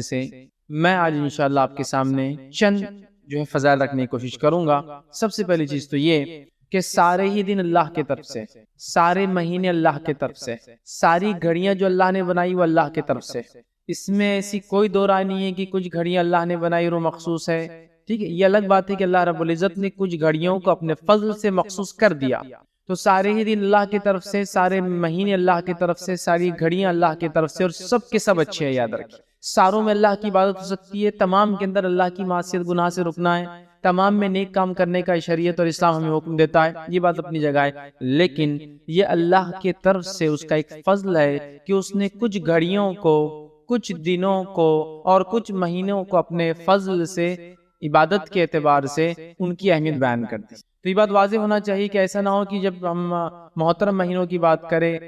سے میں آج انشاءاللہ آپ کے سامنے چند جو ہے فضائل رکھنے کی کوشش کروں گا۔ سب سے پہلی چیز تو یہ کہ سارے ہی دن اللہ کی طرف سے، سارے مہینے اللہ کی طرف سے، ساری گھڑیاں جو اللہ نے بنائی وہ اللہ کی طرف سے۔ اس میں ایسی کوئی دو رائے نہیں ہے کہ کچھ گھڑیاں اللہ نے بنائی اور وہ مخصوص ہے، ٹھیک ہے۔ یہ الگ بات ہے کہ اللہ رب العزت نے کچھ گھڑیوں کو اپنے فضل سے مخصوص کر دیا، تو سارے ہی دن اللہ کی طرف سے، سارے مہینے اللہ کی طرف سے، ساری گھڑیاں اللہ کی طرف سے، اور سب کے سب اچھے ہیں، یاد رکھیں۔ ساروں میں اللہ کی عبادت ہو سکتی ہے، تمام کے اندر اللہ کی معصیت گناہ سے رکنا ہے، تمام میں نیک کام کرنے کا شریعت اور اسلام ہمیں حکم دیتا ہے، یہ بات اپنی جگہ ہے۔ لیکن یہ اللہ کی طرف سے اس کا ایک فضل ہے کہ اس نے کچھ گھڑیوں کو، کچھ دنوں کو اور کچھ مہینوں کو اپنے فضل سے، عبادت کے اعتبار سے ان کی اہمیت بیان کر دی۔ تو یہ بات واضح ہونا چاہیے کہ ایسا نہ ہو کہ جب ہم محترم مہینوں کی بات کریں،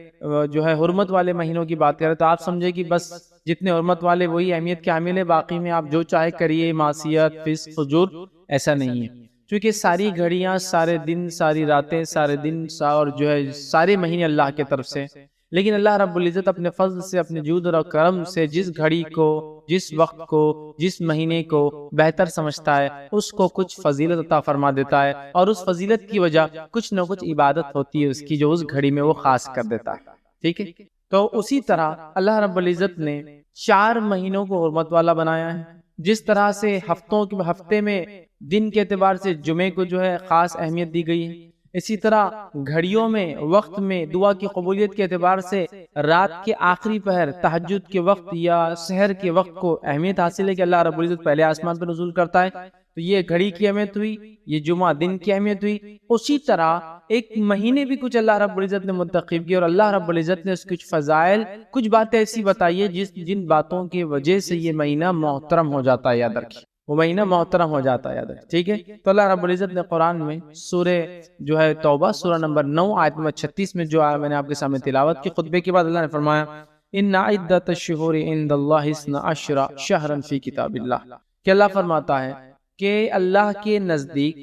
جو ہے حرمت والے مہینوں کی بات کریں، تو آپ سمجھے کہ بس جتنے حرمت والے وہی اہمیت کے حامل ہے، باقی میں آپ جو چاہے کریے، معصیت، فسق، فجور، ایسا نہیں ہے۔ چونکہ ساری گھڑیاں، سارے دن، ساری راتیں، سارے دن اور جو ہے سارے مہینے اللہ کی طرف سے، لیکن اللہ رب العزت اپنے فضل سے، اپنے جود اور کرم سے جس گھڑی کو، جس وقت کو، جس مہینے کو بہتر سمجھتا ہے، اس کو کچھ فضیلت عطا فرما دیتا ہے، اور اس فضیلت کی وجہ کچھ نہ کچھ عبادت ہوتی ہے اس کی، جو اس گھڑی میں وہ خاص کر دیتا ہے، ٹھیک ہے۔ تو اسی طرح اللہ رب العزت نے 4 مہینوں کو حرمت والا بنایا ہے۔ جس طرح سے ہفتے میں دن کے اعتبار سے جمعے کو جو ہے خاص اہمیت دی گئی ہے، اسی طرح گھڑیوں میں، وقت میں، دعا کی قبولیت کے اعتبار سے رات کے آخری پہر، تہجد کے وقت یا سحر کے وقت کو اہمیت حاصل ہے کہ اللہ رب العزت پہلے آسمان پر نزول کرتا ہے، تو یہ گھڑی کی اہمیت ہوئی، یہ جمعہ دن کی اہمیت ہوئی۔ اسی طرح ایک مہینے بھی کچھ اللہ رب العزت نے منتخب کیے، اور اللہ رب العزت نے اس کچھ فضائل، کچھ باتیں ایسی بتائی ہے جن باتوں کی وجہ سے یہ مہینہ محترم ہو جاتا ہے، یاد رکھیں، وہ مہینہ محترم ہو جاتا ہے، یاد رکھیں، ٹھیک ہے۔ تو اللہ رب العزت نے قرآن میں سورہ جو ہے توبہ، سورہ نمبر 9 آیت نمبر 36 میں جو میں نے آپ کے سامنے تلاوت کی، خطبے کے بعد اللہ نے فرمایا ان عدت الشہور عند اللہ 12 شہرا فی کتاب اللہ، کہ اللہ فرماتا ہے کہ اللہ کے نزدیک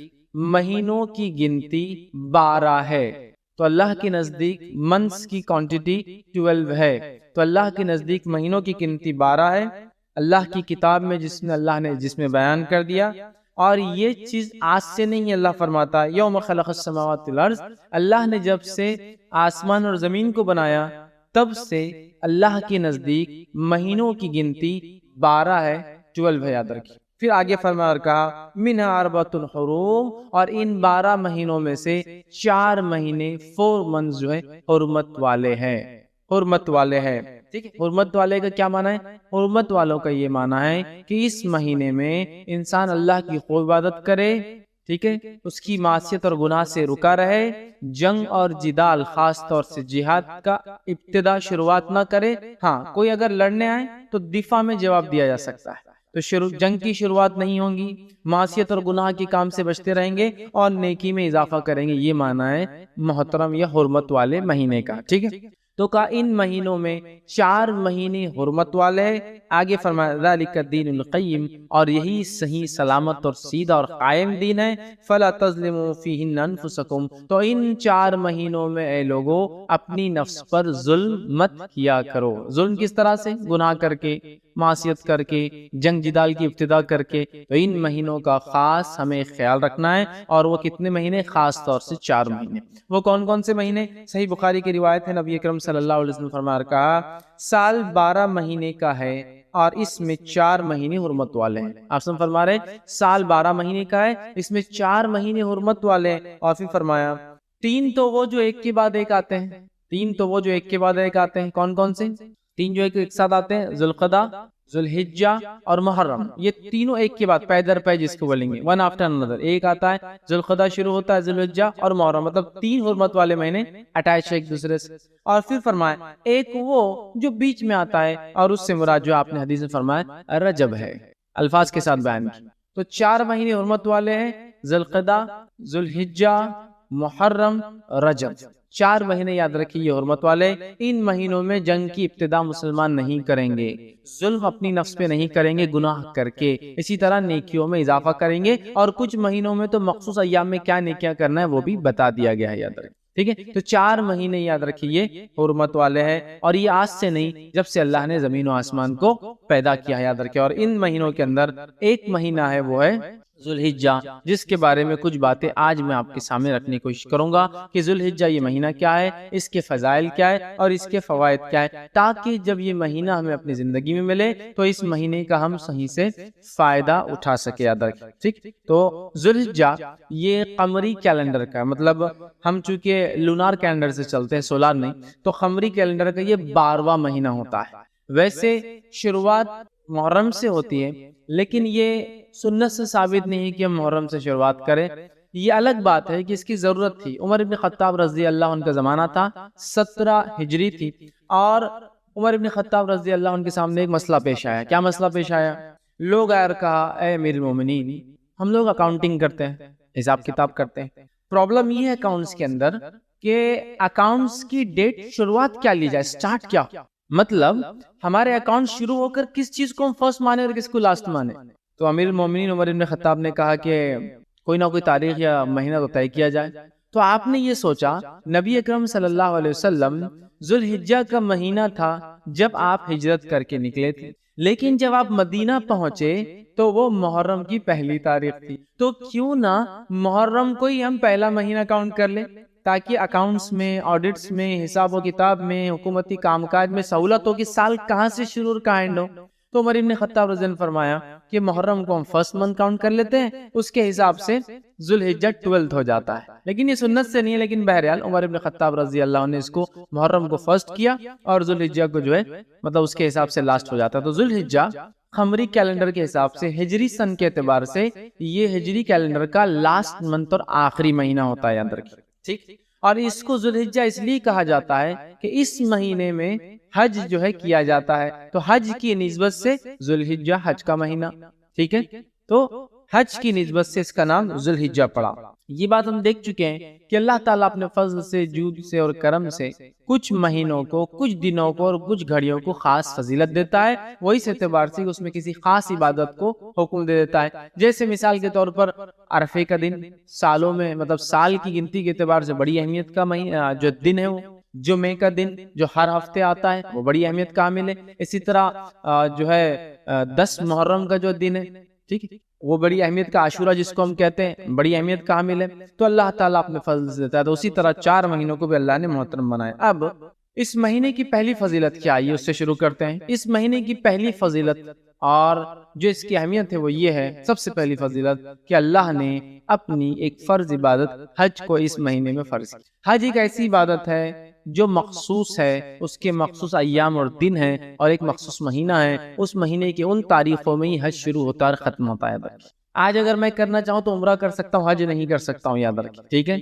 مہینوں کی گنتی 12 ہے۔ تو اللہ کے نزدیک منتھس کی کوانٹٹی 12 ہے، تو اللہ کے نزدیک مہینوں کی گنتی 12 ہے، اللہ کی کتاب میں جس میں بیان کر دیا۔ اور یہ چیز آج سے نہیں ہے، اللہ فرماتا ہے یوم خلق السماوات والارض، اللہ نے جب سے آسمان اور زمین کو بنایا تب سے اللہ کے نزدیک مہینوں کی گنتی 12 ہے، 12 ہے، یاد رکھیں۔ پھر آگے فرما اور کہا منھا اربعۃ حرم، اور ان 12 مہینوں میں سے 4 مہینے 4 منتھس جو ہے حرمت والے ہیں، حرمت والے ہیں، ٹھیک ہے۔ حرمت والے کا کیا معنی ہے؟ حرمت والوں کا یہ معنی ہے کہ اس مہینے میں انسان اللہ کی خوب عبادت کرے، ٹھیک ہے، اس کی معصیت اور گناہ سے رکا رہے، جنگ اور جدال، خاص طور سے جہاد کا ابتدا، شروعات نہ کرے۔ ہاں، کوئی اگر لڑنے آئے تو دفاع میں جواب دیا جا سکتا ہے، تو جنگ کی شروعات نہیں ہوگی، معصیت اور گناہ کے کام سے بچتے رہیں گے اور نیکی میں اضافہ کریں گے، یہ معنی ہے محترم یا حرمت والے مہینے کا، ٹھیک ہے۔ تو کہا ان مہینوں میں 4 مہینے حرمت والے ہیں، آگے فرمایا ذالک الدین القیم، اور یہی صحیح، سلامت اور سیدھا اور قائم دین ہے، فلا تظلموا فیہن انفسکم، تو ان 4 مہینوں میں اے لوگو اپنی نفس پر ظلم مت کیا کرو۔ ظلم کس طرح سے؟ گناہ کر کے، معصیت کر کے، جنگ جدال کی ابتدا کر کے، تو ان مہینوں کا خاص ہمیں خیال رکھنا ہے۔ اور وہ کتنے مہینے؟ خاص طور سے 4 مہینے۔ وہ کون کون سے مہینے؟ صحیح بخاری کی روایت ہے، نبی اکرم صلی اللہ علیہ وسلم فرما کہا سال 12 مہینے کا ہے اور اس میں 4 مہینے حرمت والے ہیں۔ آپ سن فرما رہے سال 12 مہینے کا ہے، اس میں 4 مہینے حرمت والے ہیں، اور پھر فرمایا 3 تو وہ جو ایک کے بعد ایک آتے ہیں، 3 تو وہ جو ایک کے بعد ایک آتے ہیں، کون کون سے؟ 3 جو ایک ساتھ آتے ہیں، ذوالقعدہ، ذوالحجہ اور محرم، یہ تینوں ایک کے بعد پے در پے جس کو بولیں گے، ون آفٹر انادر، ایک آتا ہے، ذوالقعدہ شروع ہوتا ہے، ذوالحجہ اور محرم، مطلب 3 حرمت والے مہینے اٹیچ ہے ایک دوسرے سے۔ اور پھر فرمایا ایک وہ جو بیچ میں آتا ہے، اور اس سے مراد جو آپ نے حدیث میں فرمایا رجب ہے، الفاظ کے ساتھ بیان کی۔ تو 4 مہینے حرمت والے ہیں، ذوالقعدہ، ذوالحجہ، محرم، رجب، 4 مہینے یاد رکھیے یہ حرمت والے۔ ان مہینوں میں جنگ کی ابتدا مسلمان نہیں کریں گے، ظلم اپنی نفس پہ نہیں کریں گے گناہ کر کے، اسی طرح نیکیوں میں اضافہ کریں گے، اور کچھ مہینوں میں تو مخصوص ایام میں کیا نیکیاں کرنا ہے وہ بھی بتا دیا گیا ہے، یاد رکھیں۔ ٹھیک ہے، تو 4 مہینے یاد رکھیے یہ حرمت والے ہیں، اور یہ آج سے نہیں، جب سے اللہ نے زمین و آسمان کو پیدا کیا ہے، یاد رکھیے۔ اور ان مہینوں کے اندر ایک مہینہ ہے، وہ ہے ذوالحجہ، جس کے بارے میں کچھ باتیں آج میں آپ کے سامنے رکھنے کی کوشش کروں گا کہ ذوالحجہ یہ مہینہ کیا ہے، اس کے فضائل کیا ہے اور اس کے فوائد کیا ہے، تاکہ جب یہ مہینہ ہمیں اپنی زندگی میں ملے تو اس مہینے کا ہم صحیح سے فائدہ اٹھا سکے، یاد رکھیں، ٹھیک۔ تو ذوالحجہ یہ قمری کیلنڈر کا، مطلب ہم چونکہ لونار کیلنڈر سے چلتے ہیں، سولار نہیں، تو قمری کیلنڈر کا یہ 12واں مہینہ ہوتا ہے۔ ویسے شروعات محرم سے ہوتی ہے، لیکن یہ سنت سے ثابت نہیں ہے کہ ہم محرم سے شروعات کریں۔ یہ الگ بات ہے کہ اس کی ضرورت تھی، عمر ابن خطاب رضی اللہ عنہ کا زمانہ تھا، 17 ہجری تھی، اور عمر ابن خطاب رضی اللہ عنہ کے سامنے ایک مسئلہ پیش آیا۔ کیا مسئلہ پیش آیا؟ لوگ آئے اور کہا، اے امیر المومنین، ہم لوگ اکاؤنٹنگ کرتے ہیں، حساب کتاب کرتے ہیں، پرابلم یہ ہے اکاؤنٹس کے اندر کہ اکاؤنٹس کی ڈیٹ شروعات کیا لی جائے، سٹارٹ کیا، مطلب ہمارے اکاؤنٹ شروع ہو کر کس چیز کو ہم فرسٹ مانے اور کس کو لاسٹ مانے۔ تو امیر المومنین عمر بن خطاب نے کہا کہ کوئی نہ کوئی تاریخ یا مہینہ تو طے کیا جائے۔ تو آپ نے یہ سوچا، نبی اکرم صلی اللہ علیہ وسلم ذوالحجہ کا مہینہ تھا جب آپ ہجرت کر کے نکلے تھے، لیکن جب آپ مدینہ پہنچے تو وہ محرم کی پہلی تاریخ تھی، تو کیوں نہ محرم کو ہی ہم پہلا مہینہ کاؤنٹ کر لیں، تاکہ اکاؤنٹس میں، آڈٹس میں، حساب و کتاب میں، حکومتی کام کاج میں سہولت ہو کہ سال کہاں سے شروع اور کہاں اینڈ ہو۔ تو عمر ابن خطاب رضی اللہ عنہ نے فرمایا کہ محرم کو ہم فرسٹ منتھ کاؤنٹ کر لیتے ہیں، اس کے حساب سے ذوالحجہ 12 ہو جاتا ہے، لیکن یہ سنت سے نہیں ہے، لیکن بہرحال عمر ابن خطاب رضی اللہ عنہ نے اس کو محرم کو فرسٹ کیا اور ذوالحجہ کو جو ہے مطلب اس کے حساب سے لاسٹ ہو جاتا ہے۔ تو ذوالحجہ قمری کیلنڈر کے حساب سے، ہجری سن کے اعتبار سے، یہ ہجری کیلنڈر کا لاسٹ منتھ اور آخری مہینہ ہوتا ہے، یاد رکھیے، ٹھیک۔ اور اس کو ذوالحجہ اس لیے کہا جاتا ہے کہ اس مہینے میں حج جو ہے کیا جاتا ہے، تو حج کی نسبت سے ذوالحجہ حج کا مہینہ، ٹھیک ہے، تو حج کی نسبت سے اس کا نام ذوالحجہ پڑا۔ یہ بات ہم دیکھ چکے ہیں کہ اللہ تعالیٰ اپنے فضل سے، جود سے اور کرم سے کچھ مہینوں کو، کچھ دنوں کو اور کچھ گھڑیوں کو خاص فضیلت دیتا ہے، وہ اس اعتبار سے اس میں کسی خاص عبادت کو حکم دے دیتا ہے۔ جیسے مثال کے طور پر عرفے کا دن سالوں میں، مطلب سال کی گنتی کے اعتبار سے بڑی اہمیت کا مہینہ جو دن ہے، وہ جمعے کا دن جو ہر ہفتے آتا ہے وہ بڑی اہمیت کا حامل ہے۔ اسی طرح جو ہے 10 محرم کا جو دن ہے، ٹھیک ہے، وہ بڑی اہمیت کا، عاشورہ جس کو ہم کہتے ہیں، بڑی اہمیت کا حامل ہے۔ تو اللہ تعالیٰ اپنے فضل سے دیتا ہے، تو اسی طرح 4 مہینوں کو بھی اللہ نے محترم بنایا۔ اب اس مہینے کی پہلی فضیلت کیا ہے، اس سے شروع کرتے ہیں۔ اس مہینے کی پہلی فضیلت اور جو اس کی اہمیت ہے وہ یہ ہے، سب سے پہلی فضیلت کہ اللہ نے اپنی ایک فرض عبادت حج کو اس مہینے میں فرض کیا۔ حج ایک ایسی عبادت ہے جو مخصوص ہے، اس کے مخصوص ایام اور دن ہیں، اور ایک مخصوص مہینہ ہے، اس مہینے کی ان تاریخوں میں ہی حج شروع ہوتا ہے اور ختم ہوتا ہے۔ آج اگر میں کرنا چاہوں تو عمرہ کر سکتا ہوں، حج نہیں کر سکتا ہوں، یاد رکھیں، ٹھیک ہے۔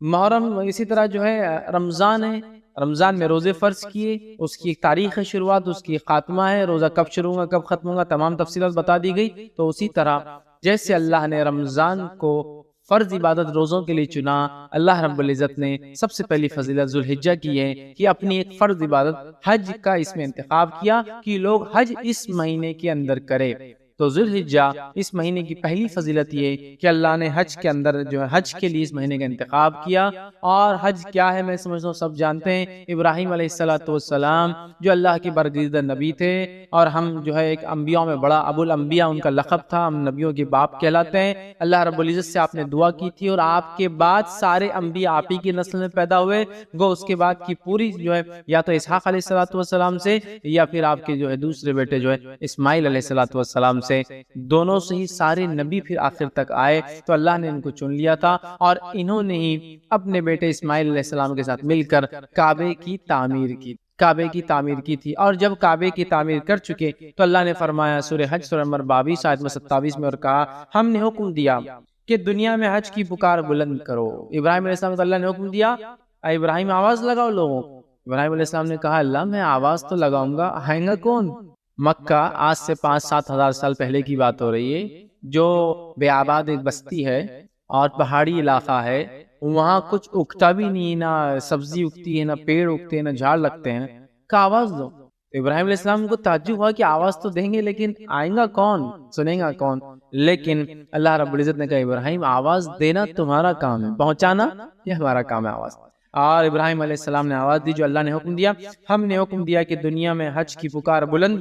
محرم اسی طرح جو ہے رمضان ہے، رمضان میں روزے فرض کیے، اس کی ایک تاریخ ہے شروعات، اس کی خاتمہ ہے، روزہ کب شروع ہوگا کب ختم ہوگا تمام تفصیلات بتا دی گئی۔ تو اسی طرح جیسے اللہ نے رمضان کو فرض عبادت روزوں کے لیے چنا، اللہ رب العزت نے سب سے پہلی فضیلت ذوالحجہ کی ہے کہ اپنی ایک فرض عبادت حج کا اس میں انتخاب کیا کہ لوگ حج اس مہینے کے اندر کرے۔ تو ذوالحجہ اس مہینے کی پہلی فضیلت یہ کہ اللہ نے حج کے اندر جو ہے حج کے لیے اس مہینے کا انتخاب کیا۔ اور حج کیا ہے میں سمجھتا ہوں سب جانتے ہیں، ابراہیم علیہ السلام جو اللہ کے برگزیدہ نبی تھے، اور ہم جو ہے ایک انبیاء میں بڑا ابو الانبیاء ان کا لقب تھا، ہم نبیوں کے باپ کہلاتے ہیں۔ اللہ رب العزت سے آپ نے دعا کی تھی اور آپ کے بعد سارے انبیاء آپ ہی کی نسل میں پیدا ہوئے، گو اس کے بعد کی پوری جو ہے یا تو اسحاق علیہ السلام سے یا پھر آپ کے جو ہے دوسرے بیٹے جو ہے اسماعیل علیہ السلام سے، دونوں سے ہی سارے نبی پھر آخر تک آئے۔ تو اللہ نے ان کو چن لیا تھا اور انہوں نے ہی اپنے بیٹے اسماعیل علیہ السلام کے ساتھ مل کر کعبے کی تعمیر کی تھی۔ اور جب کعبے کی تعمیر کر چکے تو اللہ نے فرمایا سورہ حج سورہ نمبر 22 آیت 27 میں، اور کہا ہم نے حکم دیا کہ دنیا میں حج کی پکار بلند کرو۔ ابراہیم علیہ السلام کو اللہ نے حکم دیا، اے ابراہیم آواز لگاؤ لوگوں کو۔ ابراہیم علیہ السلام نے کہا اللہ میں آواز تو لگاؤں گا، آئیں گا کون؟ مکہ آج سے 5-7 ہزار سال پہلے کی بات ہو رہی ہے، جو بے آباد ایک بستی ہے اور پہاڑی علاقہ ہے، وہاں کچھ اگتا بھی نہیں، نہ سبزی اگتی ہے، نہ پیڑ اگتے ہیں، نہ جھاڑ لگتے ہیں، کہ آواز دو۔ ابراہیم علیہ السلام کو تعجب ہوا کہ آواز تو دیں گے لیکن آئیں گا کون، سنیں گا کون؟ لیکن اللہ رب العزت نے کہا ابراہیم آواز دینا تمہارا کام ہے، پہنچانا یہ ہمارا کام ہے آواز۔ اور ابراہیم علیہ السلام نے آواز دی جو اللہ نے حکم دیا، ہم نے حکم دیا کہ دنیا میں حج کی پکار بلند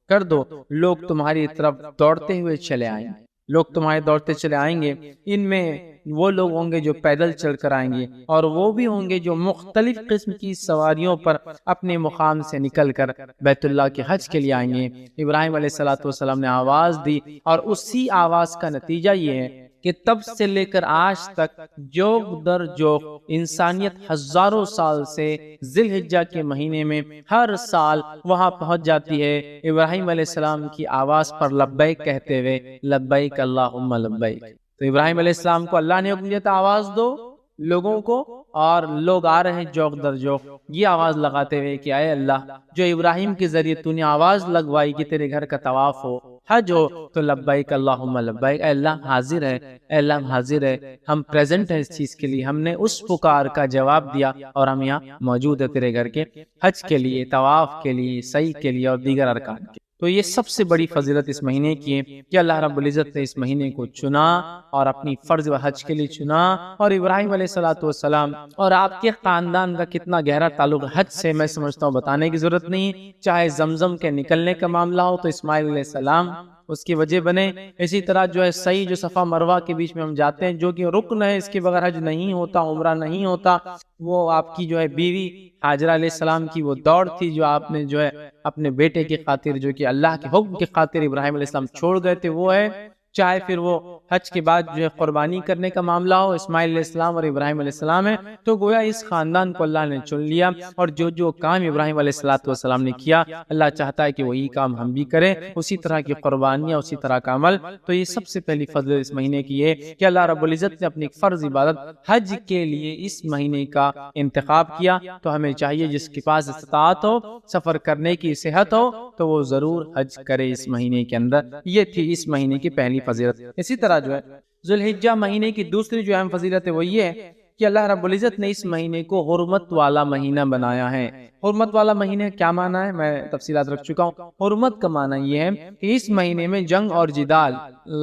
کر دو، لوگ تمہاری طرف دوڑتے ہوئے چلے آئیں گے، لوگ تمہارے دوڑتے چلے آئیں گے، ان میں وہ لوگ ہوں گے جو پیدل چل کر آئیں گے، اور وہ بھی ہوں گے جو مختلف قسم کی سواریوں پر اپنے مقام سے نکل کر بیت اللہ کے حج کے لیے آئیں گے۔ ابراہیم علیہ السلام نے آواز دی، اور اسی آواز کا نتیجہ یہ ہے کہ تب سے لے کر آج تک جوگ در جوگ انسانیت ہزاروں سال سے ذی الحجہ کے مہینے میں ہر سال وہاں پہنچ جاتی ہے، ابراہیم علیہ السلام کی آواز پر لبیک کہتے ہوئے، لبیک اللہم لبیک۔ تو ابراہیم علیہ السلام کو اللہ نے حکم دیا تھا آواز دو لوگوں کو، اور لوگ آ رہے ہیں جوگ در جوگ یہ آواز لگاتے ہوئے کہ اے اللہ، جو ابراہیم کے ذریعے تو نے آواز لگوائی کہ تیرے گھر کا طواف ہو، حج ہو، تو لبیک اللہم لبیک، اے اللہ حاضر ہے، اے اللہ ہم حاضر ہے، ہم پریزنٹ ہیں اس چیز کے لیے، ہم نے اس پکار کا جواب دیا اور ہم یہاں موجود ہے تیرے گھر کے حج کے لیے، طواف کے لیے، سعی کے لیے اور دیگر ارکان کے۔ تو یہ سب سے بڑی فضیلت اس مہینے کی ہے کہ اللہ رب العزت نے اس مہینے کو چنا اور اپنی فرض و حج کے لیے چنا، اور ابراہیم علیہ السلام اور آپ کے خاندان کا کتنا گہرا تعلق حج سے میں سمجھتا ہوں بتانے کی ضرورت نہیں، چاہے زمزم کے نکلنے کا معاملہ ہو تو اسماعیل علیہ السلام اس کی وجہ بنے، اسی طرح جو ہے سعی جو صفا مروہ کے بیچ میں ہم جاتے ہیں جو کہ رکن ہے، اس کے بغیر حج نہیں ہوتا، عمرہ نہیں ہوتا، وہ آپ کی جو ہے بیوی ہاجرہ علیہ السلام کی وہ دوڑ تھی جو آپ نے جو ہے اپنے بیٹے کی خاطر جو کہ اللہ کے حکم کی خاطر ابراہیم علیہ السلام چھوڑ گئے تھے وہ ہے، چاہے پھر وہ حج کے بعد جو ہے قربانی کرنے کا معاملہ ہو، اسماعیل علیہ السلام اور ابراہیم علیہ السلام ہے، تو گویا اس خاندان کو اللہ نے چن لیا، اور جو کام ابراہیم علیہ السلام نے کیا اللہ چاہتا ہے کہ وہی کام ہم بھی کریں، اسی طرح کی قربانیاں، اسی طرح کا عمل۔ تو یہ سب سے پہلی فضل اس مہینے کی ہے کہ اللہ رب العزت نے اپنی فرض عبادت حج کے لیے اس مہینے کا انتخاب کیا، تو ہمیں چاہیے جس کے پاس استطاعت ہو، سفر کرنے کی صحت ہو، تو وہ ضرور حج کرے اس مہینے کے اندر۔ یہ تھی اس مہینے کی پہلی فضیلت۔ اسی طرح جو ہے ذی الحجہ مہینے کی دوسری جو اہم فضیلت ہے وہ یہ ہے کہ اللہ رب العزت نے اس مہینے کو حرمت والا مہینہ بنایا ہے۔ حرمت والا مہینہ کیا معنی ہے میں تفصیلات رکھ چکا ہوں۔ حرمت کا معنی یہ ہے کہ اس مہینے میں جنگ اور جدال،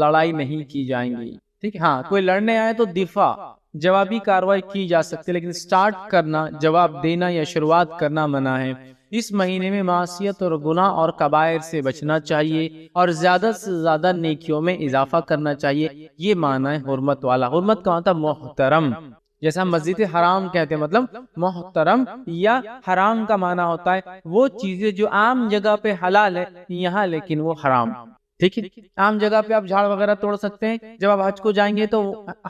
لڑائی نہیں کی جائیں گی، ٹھیک ہے، ہاں کوئی لڑنے آئے تو دفاع، جوابی کارروائی کی جا سکتی، لیکن سٹارٹ کرنا، جواب دینا یا شروعات کرنا منع ہے۔ اس مہینے میں معصیت اور گناہ اور کبائر سے بچنا چاہیے، اور زیادہ سے زیادہ نیکیوں میں اضافہ کرنا چاہیے، یہ معنی ہے حرمت والا۔ حرمت کا مطلب محترم، جیسا مسجد حرام کہتے ہیں، مطلب محترم، یا حرام کا معنی ہوتا ہے وہ چیزیں جو عام جگہ پہ حلال ہے یہاں لیکن وہ حرام، ٹھیک ہے، عام جگہ پہ آپ جھاڑ وغیرہ توڑ سکتے ہیں، جب آپ حج کو جائیں گے تو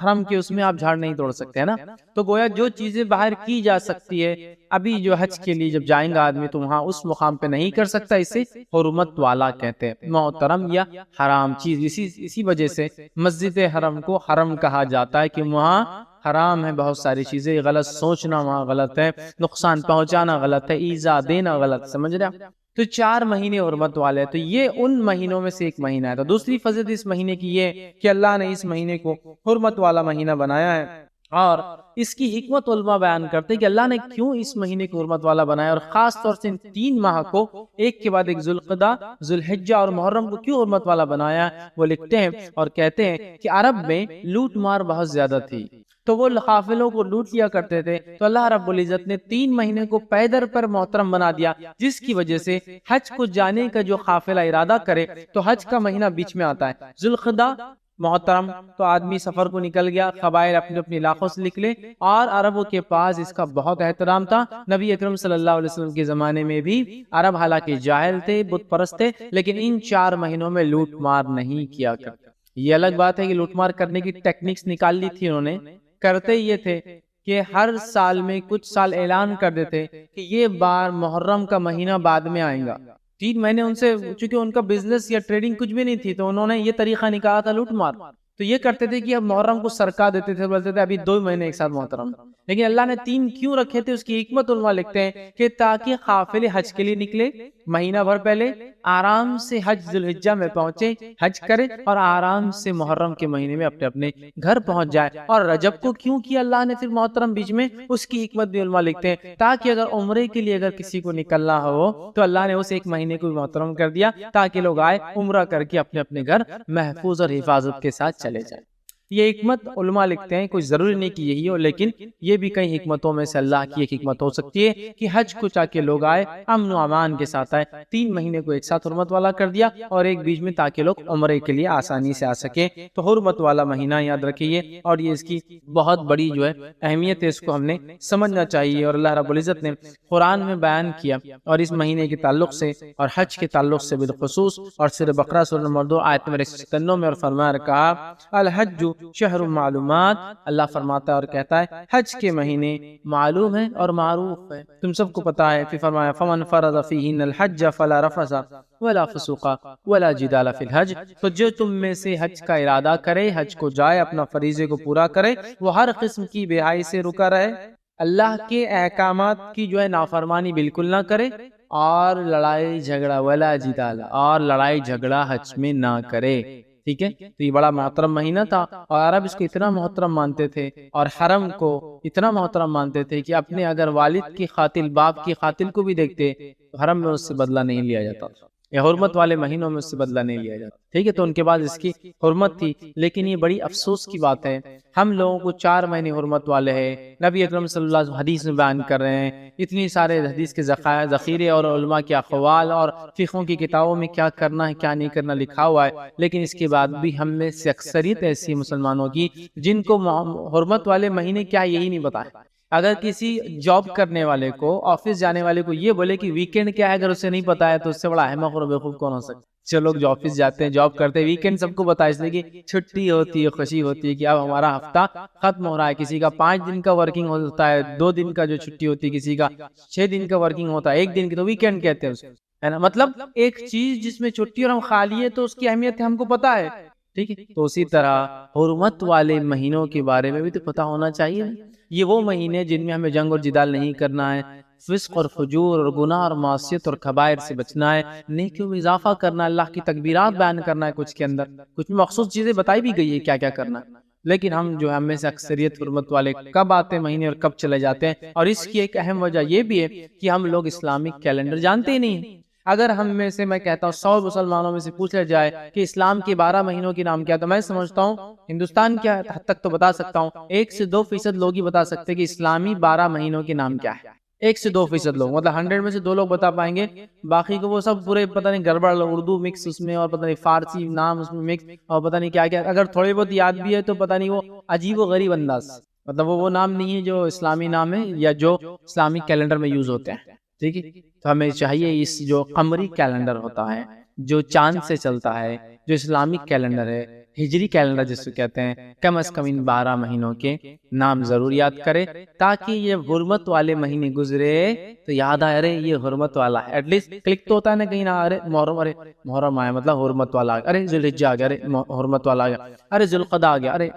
حرم کے اس میں آپ جھاڑ نہیں توڑ سکتے ہیں نا، تو گویا جو چیزیں باہر کی جا سکتی ہے ابھی جو حج کے لیے جب جائیں گا آدمی تو وہاں اس مقام پہ نہیں کر سکتا، اسے حرمت والا کہتے ہیں، محترم یا حرام چیز۔ اسی وجہ سے مسجد حرم کو حرم کہا جاتا ہے کہ وہاں حرام ہے بہت ساری چیزیں، غلط سوچنا وہاں غلط ہے، نقصان پہنچانا غلط ہے، ایذا دینا غلط، سمجھ رہے ہیں؟ تو 4 مہینے حرمت والے، تو یہ ان مہینوں میں سے ایک مہینہ ہے۔ تو دوسری فضیلت اس مہینے کی یہ کہ اللہ نے اس مہینے کو حرمت والا مہینہ بنایا ہے، اور اس کی حکمت علماء بیان کرتے ہیں کہ اللہ نے کیوں اس مہینے کو حرمت والا بنایا، اور خاص طور سے ان 3 ماہ کو ایک کے بعد ایک ذوالقعدہ، ذوالحجہ اور محرم کو کیوں حرمت والا بنایا۔ وہ لکھتے ہیں اور کہتے ہیں کہ عرب میں لوٹ مار بہت زیادہ تھی، تو وہ قافلوں کو لوٹ لیا کرتے تھے، تو اللہ رب العزت نے 3 مہینے کو پیدر پر محترم بنا دیا، جس کی وجہ سے حج کو جانے کا جو قافلہ ارادہ کرے تو حج کا مہینہ بیچ میں آتا ہے، ذوالقعدہ محترم، تو آدمی سفر کو نکل گیا، قبائل اپنے اپنے علاقوں سے نکلے، اور عربوں کے پاس اس کا بہت احترام تھا۔ نبی اکرم صلی اللہ علیہ وسلم کے زمانے میں بھی عرب حالانکہ جاہل تھے، بت پرست تھے، لیکن ان 4 مہینوں میں لوٹ مار نہیں کیا کرتے۔ یہ الگ بات ہے کہ لوٹ مار کرنے کی ٹیکنیکس نکال لی تھی انہوں نے، کرتے یہ تھے کہ ہر سال میں کچھ سال اعلان کر دیتے کہ یہ بار محرم کا مہینہ بعد میں آئے گا، 3 مہینے ان سے، چونکہ ان کا بزنس یا ٹریڈنگ کچھ بھی نہیں تھی تو انہوں نے یہ طریقہ نکالا تھا لوٹ مار، تو یہ کرتے تھے کہ اب محرم کو سرکا دیتے تھے، بولتے تھے ابھی 2 مہینے ایک ساتھ محترم، لیکن اللہ نے 3 کیوں رکھے تھے، اس کی حکمت علماء لکھتے ہیں کہ تاکہ قافلے حج کے لیے نکلے مہینہ بھر پہلے، آرام سے حج ذوالحجہ میں پہنچے، حج کرے، اور آرام سے محرم کے مہینے میں اپنے اپنے گھر پہنچ جائے۔ اور رجب کو کیوں کیا اللہ نے پھر محترم بیچ میں، اس کی حکمت بھی علماء لکھتے ہیں تاکہ اگر عمرے کے لیے اگر کسی کو نکلنا ہو تو اللہ نے اس 1 مہینے کو محترم کر دیا تاکہ لوگ آئے عمرہ کر کے اپنے اپنے گھر محفوظ اور حفاظت کے ساتھ چلے جائیں۔ یہ حکمت علماء لکھتے ہیں، کوئی ضروری نہیں کہ یہی ہو، لیکن یہ بھی کئی حکمتوں میں سے اللہ کی ایک حکمت ہو سکتی ہے کہ حج کو چاہے لوگ آئے امن و امان کے ساتھ آئے، 3 مہینے کو ایک ساتھ حرمت والا کر دیا اور ایک بیچ میں تاکہ لوگ عمرے کے لیے آسانی سے آ سکے۔ تو حرمت والا مہینہ یاد رکھیے، اور یہ اس کی بہت بڑی جو ہے اہمیت ہے، اس کو ہم نے سمجھنا چاہیے، اور اللہ رب العزت نے قرآن میں بیان کیا، اور اس مہینے کے تعلق سے اور حج کے تعلق سے بالخصوص، اور سورہ بقرہ سورہ نمبر 2 آیت نمبر 197 میں اور فرمایا کہا الحج شہر معلومات، اللہ فرماتا ہے اور کہتا ہے حج کے مہینے معلوم ہے اور معروف ہے، تم سب کو پتا ہے۔ پھر فرمایا فمن فرض فیہن الحج فلا رفث ولا فسوق ولا جدال فی الحج، تو جو تم میں سے حج کا ارادہ کرے، حج کو جائے، اپنا فریضے کو پورا کرے، وہ ہر قسم کی بے حیائی سے رکا رہے، اللہ کے احکامات کی جو ہے نافرمانی بالکل نہ کرے، اور لڑائی جھگڑا ولا جدال، اور لڑائی جھگڑا حج میں نہ کرے۔ ٹھیک ہے، تو یہ بڑا محترم مہینہ تھا، اور عرب اس کو اتنا محترم مانتے تھے، اور حرم کو اتنا محترم مانتے تھے کہ اپنے اگر والد کی قاتل، باپ کی قاتل کو بھی دیکھتے تو حرم میں اس سے بدلہ نہیں لیا جاتا، یا حرمت والے مہینوں میں اس سے بدلہ نہیں لیا جاتا۔ ٹھیک ہے، تو ان کے بعد اس کی حرمت تھی، لیکن یہ بڑی افسوس کی بات ہے، ہم لوگوں کو 4 مہینے حرمت والے ہیں، نبی اکرم صلی اللہ علیہ وسلم حدیث میں بیان کر رہے ہیں، اتنی سارے حدیث کے ذخیرے اور علماء کے اقوال اور فقہوں کی کتابوں میں کیا کرنا ہے کیا نہیں کرنا لکھا ہوا ہے، لیکن اس کے بعد بھی ہم میں سے اکثریت ایسی مسلمانوں کی جن کو حرمت والے مہینے کیا یہی نہیں پتا ہے۔ اگر کسی جاب کرنے والے کو، آفس جانے والے کو یہ بولے کہ ویکینڈ کیا ہے، اگر اسے نہیں پتا ہے تو اس سے بڑا احمق اور بیوقوف کون ہو سکتا ہے؟ جو لوگ جو آفس جاتے ہیں، جاب کرتے ہیں، ویکینڈ سب کو پتا ہے، اس لیے کہ چھٹی ہوتی ہے، خوشی ہوتی ہے کہ اب ہمارا ہفتہ ختم ہو رہا ہے، کسی کا 5 دن کا ورکنگ ہوتا ہے، 2 دن کا جو چھٹی ہوتی ہے، کسی کا 6 دن کا ورکنگ ہوتا ہے، 1 دن کی تو ویکینڈ کہتے ہیں اس کو، ہے نا؟ مطلب ایک چیز جس میں چھٹی اور ہم خالی ہے تو اس کی اہمیت ہم کو پتا ہے۔ ٹھیک ہے، تو اسی طرح حرمت والے مہینوں کے بارے میں بھی تو پتا ہونا چاہیے۔ یہ وہ مہینے جن میں ہمیں جنگ اور جدال نہیں کرنا ہے، فسق اور فجور اور گناہ اور معصیت اور کبائر سے بچنا ہے، نیکیوں میں اضافہ کرنا، اللہ کی تکبیرات بیان کرنا ہے، کچھ کے اندر کچھ مخصوص چیزیں بتائی بھی گئی ہے کیا کیا کرنا ہے، لیکن ہم جو ہم میں سے اکثریت حرمت والے کب آتے ہیں مہینے اور کب چلے جاتے ہیں، اور اس کی ایک اہم وجہ یہ بھی ہے کہ ہم لوگ اسلامک کیلنڈر جانتے ہی نہیں ہیں۔ اگر ہم میں سے، میں کہتا ہوں 100 مسلمانوں میں سے پوچھا جائے کہ اسلام کے 12 مہینوں کے نام کیا، تو میں سمجھتا ہوں ہندوستان کے حد تک تو بتا سکتا ہوں 1 سے 2% لوگ ہی بتا سکتے کہ اسلامی 12 مہینوں کے نام کیا ہے۔ 1 سے 2% لوگ، مطلب 100 میں سے 2 لوگ بتا پائیں گے، باقی کو وہ سب پورے پتہ نہیں گڑبڑ، اردو مکس اس میں، اور پتہ نہیں فارسی نام اس میں مکس، اور پتہ نہیں کیا کیا، اگر تھوڑے بہت یاد بھی ہے تو پتہ نہیں وہ عجیب و غریب انداز، مطلب وہ نام نہیں ہے جو اسلامی نام ہے یا جو اسلامی کیلنڈر میں یوز ہوتے ہیں۔ ٹھیک ہے، تو ہمیں چاہیے اس جو قمری کیلنڈر ہوتا ہے، جو چاند سے چلتا ہے، جو اسلامک کیلنڈر ہے، ہجری کیلنڈر جس کو کہتے ہیں، کم از کم ان 12 مہینوں کے نام ضرور یاد کرے، تاکہ یہ حرمت والے مہینے گزرے تو یاد آئے ارے یہ حرمت والا ہے، ایٹ لیسٹ کلک تو ہوتا ہے نا کہیں نہ، ارے محرم، ارے محرم آیا مطلب حرمت والا آ گیا، ارے ذوالحجہ آ گیا، ارے حرمت والا آ گیا، ارے ذوالقعدہ آ گیا، ارے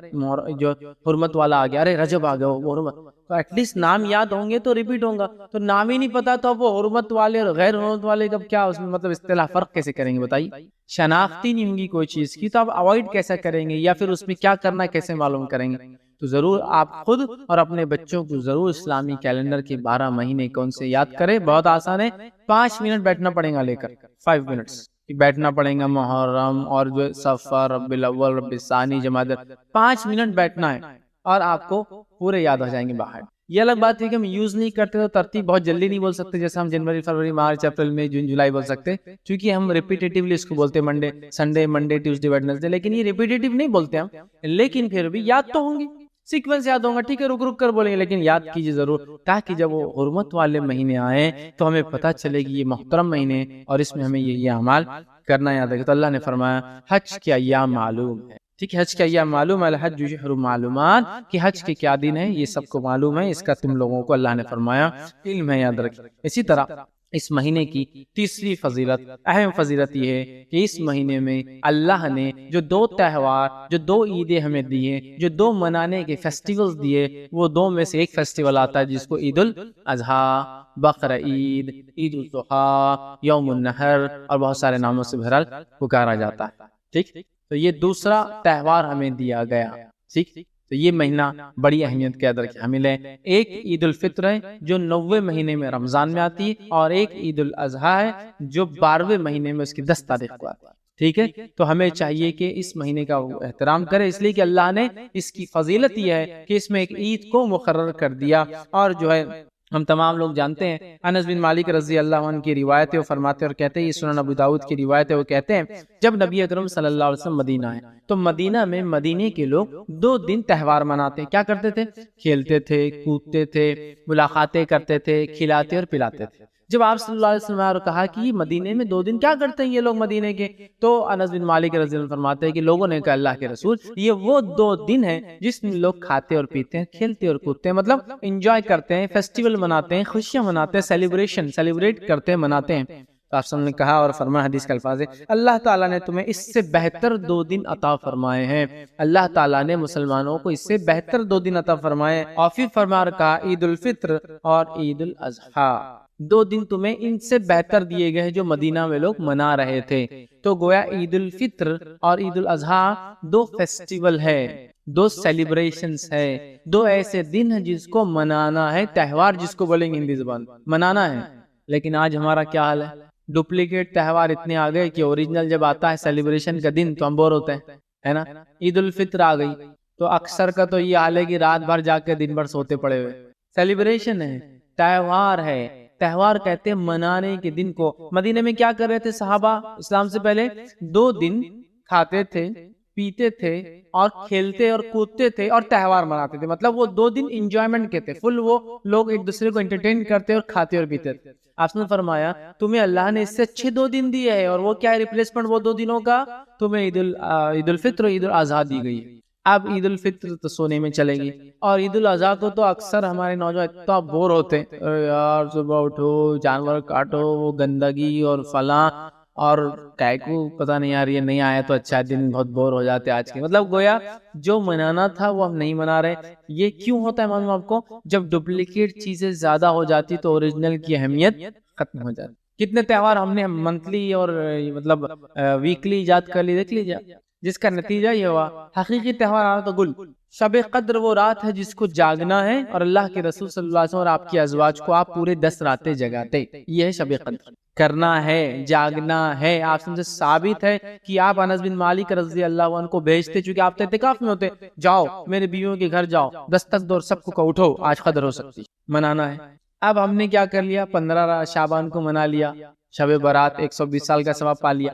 جو حرمت والا آ گیا، ارے رجب آ گیا وہ حرمت، تو ایٹ لیسٹ نام یاد ہوں گے تو ریپیٹ ہوں گا، تو نام ہی نہیں پتا تو اب وہ حرمت والے اور غیر حرمت والے کا کیا اس میں مطلب اصطلاح فرق کیسے کریں گے بتائیے؟ شناختی نہیں ہوں گی کوئی چیز کی تو آپ اوائڈ کیسا کریں گے، یا پھر اس میں کیا کرنا ہے کیسے معلوم کریں گے؟ تو ضرور آپ خود اور اپنے بچوں کو ضرور اسلامی کیلنڈر کے 12 مہینے کون سے یاد کریں، بہت آسان ہے، 5 منٹ بیٹھنا پڑے گا، لے کر 5 منٹس بیٹھنا پڑے گا، محرم اور جو صفر، ربیع الاول، ربیع الثانی، جمادی، 5 منٹ بیٹھنا ہے اور آپ کو پورے یاد ہو جائیں گے باہر۔ یہ الگ بات ہے کہ ہم یوز نہیں کرتے تو ترتیب بہت جلدی نہیں بول سکتے، جیسے ہم جنوری، فروری، مارچ، اپریل، مئی، جون، جولائی بول سکتے، کیونکہ ہم ریپیٹیٹیولی اس کو بولتے ہیں، Monday, Sunday, Monday, Tuesday, Wednesday, لیکن یہ ریپیٹیٹیو نہیں بولتے ہم، لیکن پھر بھی یاد تو ہوں گے، سیکوینس یاد ہوگا، ٹھیک ہے، رک رک کر بولیں گے لیکن یاد کیجیے ضرور، تاکہ جب وہ حرمت والے مہینے آئیں تو ہمیں پتہ چلے کہ یہ محترم مہینے اور اس میں ہمیں یہ اعمال کرنا یاد ہے۔ تو اللہ نے فرمایا حج کے ایام معلوم ہے، ٹھیک ہے، حج کے ایام معلوم ہے، الحج شہر معلومات، کہ حج کے کیا دن ہیں یہ سب کو معلوم ہے، اس کا تم لوگوں کو اللہ نے فرمایا علم ہے، یاد رکھیں۔ اسی طرح اس مہینے کی تیسری فضیلت، اہم فضیلت یہ ہے کہ اس مہینے میں اللہ نے جو 2 تہوار، جو 2 عیدیں ہمیں دیے، جو 2 منانے کے فیسٹیولز دیے، وہ 2 میں سے ایک فیسٹیول آتا ہے جس کو عید الاضحیٰ، بقرہ عید، عید الاضحیٰ، یوم النحر اور بہت سارے ناموں سے بہرحال پکارا جاتا ہے، ٹھیک۔ تو یہ دوسرا تہوار ہمیں دیا گیا، ٹھیک۔ تو یہ مہینہ بڑی اہمیت کے اندر ہمیں لے، ایک عید الفطر ہے جو 9ویں مہینے میں رمضان میں آتی ہے، اور ایک عید الاضحیٰ ہے جو 12ویں مہینے میں اس کی 10 تاریخ کو آتی ہے۔ ٹھیک ہے، تو ہمیں چاہیے کہ اس مہینے کا احترام کرے، اس لیے کہ اللہ نے اس کی فضیلت یہ ہے کہ اس میں ایک عید کو مقرر کر دیا۔ اور جو ہے ہم تمام لوگ جانتے ہیں، انس بن مالک رضی اللہ عنہ کی روایت ہے، وہ فرماتے اور کہتے ہیں، یہ سنن ابو داؤد کی روایت ہے، وہ کہتے ہیں جب نبی اکرم صلی اللہ علیہ وسلم مدینہ آئے تو مدینہ میں مدینے کے لوگ 2 دن تہوار مناتے ہیں۔ کیا کرتے تھے؟ کھیلتے تھے، کودتے تھے، ملاقاتیں کرتے تھے، کھلاتے اور پلاتے تھے۔ جب آپ صلی اللہ علیہ وسلم نے کہا کہ یہ مدینے میں 2 دن کیا کرتے ہیں یہ لوگ مدینے کے، تو انس بن مالک رضی اللہ عنہ فرماتے ہیں کہ لوگوں نے کہا اللہ کے رسول یہ وہ 2 دن ہیں جس میں لوگ کھاتے اور پیتے ہیں، کھیلتے اور کودتے ہیں، مطلب انجوائے کرتے ہیں، فیسٹیول مناتے ہیں، خوشیاں مناتے ہیں، سیلیبریٹ کرتے ہیں، مناتے ہیں۔ تو آپ نے کہا اور فرمایا، حدیث کا الفاظ ہے، اللہ تعالیٰ نے تمہیں اس سے بہتر 2 دن عطا فرمائے ہیں، اللہ تعالیٰ نے مسلمانوں کو اس سے بہتر 2 دن عطا فرمائے، اور پھر فرما کہا عید الفطر اور عید الاضحیٰ، 2 دن تمہیں ان سے بہتر دیے گئے جو مدینہ میں لوگ منا رہے تھے۔ تو گویا عید الفطر اور عید الاضحیٰ 2 فیسٹیول ہے، 2 سیلیبریشنز ہے، 2 ایسے دن ہیں جس کو منانا ہے، تہوار جس کو بولیں گے ہندی زبان منانا ہے۔ لیکن آج ہمارا کیا حال ہے؟ ڈپلیکیٹ تہوار اتنے آ گئے کہ اوریجنل جب آتا ہے سیلیبریشن کا دن تو ہم بور ہوتے ہیں، ہے نا؟ عید الفطر آ گئی تو اکثر کا تو یہ حال ہے کہ رات بھر جا کے دن بھر سوتے پڑے ہوئے۔ سیلیبریشن ہے، تہوار ہے، تہوار کہتے ہیں منانے کے دن کو۔ مدینے میں کیا کر رہے تھے صحابہ اسلام سے پہلے؟ 2 دن کھاتے تھے، پیتے تھے اور کھیلتے اور کودتے تھے اور تہوار مناتے تھے، مطلب وہ 2 دن انجوائمنٹ کے تھے، فل وہ لوگ ایک دوسرے کو انٹرٹین کرتے اور کھاتے اور پیتے تھے۔ آپ نے فرمایا تمہیں اللہ نے اس سے اچھے 2 دن دیے ہیں، اور وہ کیا ہے ریپلیسمنٹ وہ 2 دنوں کا؟ تمہیں عید الفطر اور عید الاضحیٰ دی گئی ہے۔ اب عید الفطر تو سونے میں چلے گی، اور عید الاضحیٰ کو تو اکثر ہمارے نوجوان اتنا بور ہوتے ہیں، یار صبح اٹھو، جانور کاٹو، وہ گندگی اور فلاں، اور کائکو پتہ نہیں یار یہ نہیں آیا تو اچھا دن، بہت بور ہو جاتے آج کے۔ مطلب گویا جو منانا تھا وہ ہم نہیں منا رہے۔ یہ کیوں ہوتا ہے معلوم آپ کو؟ جب ڈپلیکیٹ چیزیں زیادہ ہو جاتی تو اوریجنل کی اہمیت ختم ہو جاتی۔ کتنے تہوار ہم نے منتھلی اور مطلب ویکلی ایجاد کر لی، دیکھ لیجیے، جس کا نتیجہ یہ ہوا حقیقی تہوار آنا تو گل۔ شب قدر وہ رات ہے جس کو جاگنا ہے، اور اللہ کے رسول صلی اللہ علیہ وسلم اور آپ کی ازواج کو آپ پورے 10 راتیں جگاتے، یہ ہے شب قدر۔ کرنا ہے، جاگنا ہے۔ آپ سے ثابت ہے کہ آپ انس بن مالک رضی اللہ عنہ کو بھیجتے، چونکہ آپ تو اعتکاف میں ہوتے، جاؤ میرے بیویوں کے گھر جاؤ، دستک دو، سب کو اٹھو، آج قدر ہو سکتی، منانا ہے۔ اب ہم نے کیا کر لیا؟ 15 شعبان کو منا لیا، شب برات 120 سال کا ثواب پا لیا،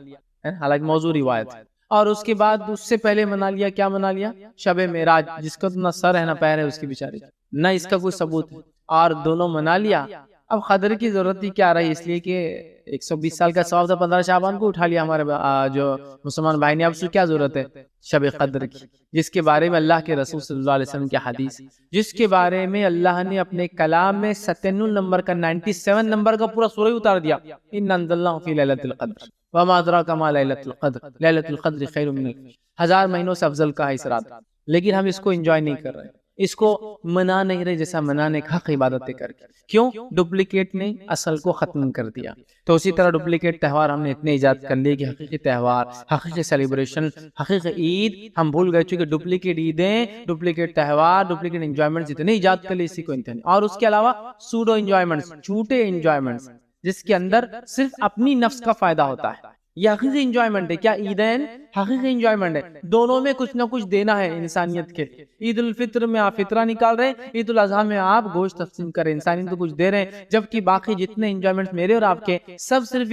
حالانکہ موضوع روایت ہے۔ اور اس کے بعد اس سے پہلے منا لیا، کیا منا لیا؟ شب معراج، جس کا نہ سر ہے نہ پیر ہے اس کی بیچاری، نہ اس کا کوئی ثبوت ہے، اور دونوں منا لیا۔ اب قدر کی ضرورت ہی کیا رہی؟ اس لیے کہ 120 سال کا ثواب تھا، 15 شعبان کو اٹھا لیا ہمارے جو مسلمان بھائی نے۔ اب اس کو کیا ضرورت ہے شب قدر کی، جس کے بارے میں اللہ کے رسول صلی اللہ علیہ وسلم کی حدیث، جس کے بارے میں اللہ نے اپنے کلام میں 97 نمبر کا 97 نمبر کا پورا سورہ اتار دیا، اِنَّا أَنزَلْنَاهُ فِي لَيْلَةِ الْقَدْرِ وَمَا أَدْرَاكَ مَا لَيْلَةُ الْقَدْرِ لَيْلَةُ الْقَدْرِ خَيْرٌ مِنَ الْأَلْفِ مہینوں سے افضل کا ہے اس رات۔ لیکن ہم اس کو انجوائے نہیں کر رہے، اس کو منا نہیں رہے جیسا منانے کا حق عبادتیں کر کے۔ کیوں؟ ڈپلیکیٹ نے اصل کو ختم کر دیا۔ تو اسی طرح ڈپلیکیٹ تہوار ہم نے اتنے ایجاد کر لیے کہ حقیقی تہوار، حقیقی سیلیبریشن، حقیقی عید ہم بھول گئے، چونکہ ڈپلیکیٹ عیدیں، ڈپلیکیٹ تہوار، ڈپلیکیٹ انجوائمنٹس اتنے ایجاد کر لیے، اسی کو انتہا نہیں۔ اور اس کے علاوہ سوڈو انجوائمنٹس، جھوٹے انجوائمنٹس، جس کے اندر صرف اپنی نفس کا فائدہ ہوتا ہے۔ یہ حقیقی انجوائمنٹ ہے کیا؟ عیدین حقیقی انجوائمنٹ ہے، دونوں میں کچھ نہ کچھ دینا ہے انسانیت کے۔ عید الفطر میں آپ فطرہ نکال رہے ہیں، عید الاضحیٰ میں آپ گوشت تقسیم کر رہے ہیں، انسانیت کو کچھ دے رہے ہیں، جبکہ باقی جتنے انجوائمنٹ میرے اور آپ کے سب صرف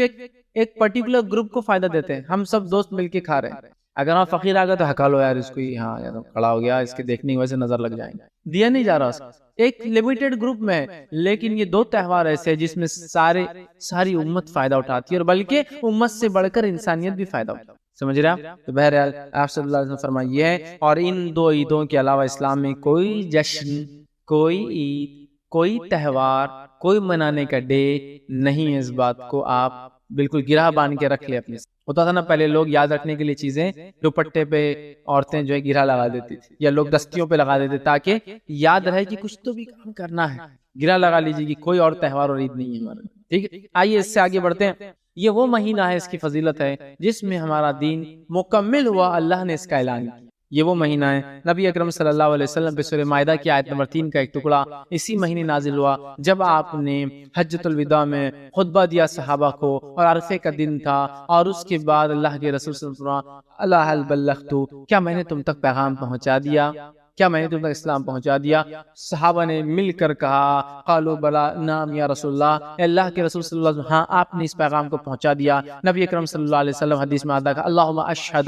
ایک پرٹیکولر گروپ کو فائدہ دیتے ہیں، ہم سب دوست مل کے کھا رہے ہیں۔ اگر آپ فقیر آ گئے تو ہکا لو یار اس کو، ہاں یار کھڑا ہو گیا، اس کے دیکھنے کی وجہ سے نظر لگ جائیں گے، دیا نہیں جا رہا اس کو، ایک لمیٹڈ گروپ میں ہے۔ لیکن یہ 2 تہوار ایسے ہیں جس میں ساری امت فائدہ اٹھاتی ہے، اور بلکہ امت سے بڑھ کر انسانیت بھی فائدہ اٹھاتی ہے، سمجھ رہے آپ؟ تو بہرحال آپ صلی اللہ علیہ وسلم فرمائیے ہے، اور ان 2 عیدوں کے علاوہ اسلام میں کوئی جشن، کوئی عید، کوئی تہوار، کوئی منانے کا ڈے نہیں ہے۔ اس بات کو آپ بالکل گرہ باندھ کے رکھ لے اپنے سے۔ ہوتا تھا نا پہلے لوگ یاد رکھنے کے لیے چیزیں دوپٹے پہ عورتیں جو ہے گرہ لگا دیتی تھی، یا لوگ دستیوں پہ لگا دیتے تاکہ یاد رہے کہ کچھ تو بھی کام کرنا ہے، گرہ لگا لیجیے کہ کوئی اور تہوار اور عید نہیں ہے ہمارا۔ ٹھیک ہے، آئیے اس سے آگے بڑھتے ہیں۔ یہ وہ مہینہ ہے، اس کی فضیلت ہے جس میں ہمارا دین مکمل ہوا، اللہ نے اس کا اعلان کیا۔ یہ وہ مہینہ ہے نبی اکرم صلی اللہ علیہ وسلم پہ سورہ مائدہ کی آیت نمبر 3 کا ایک ٹکڑا اسی مہینے نازل ہوا جب آپ نے حجۃ الوداع میں خطبہ دیا صحابہ کو، اور عرفے کا دن تھا، اور اس کے بعد اللہ کے رسول صلی اللہ علیہ وسلم اللہ حل بلغت، کیا میں نے تم تک پیغام پہنچا دیا؟ کیا میں نے تم تک اسلام پہنچا دیا؟ صحابہ نے مل کر کہا قالوا بلا نعم یا رسول اللہ، اے اللہ کے رسول صلی اللہ علیہ وسلم ہاں آپ نے اس پیغام کو پہنچا دیا۔ نبی اکرم صلی اللہ علیہ وسلم حدیث میں آتا ہے اللہم اشہد،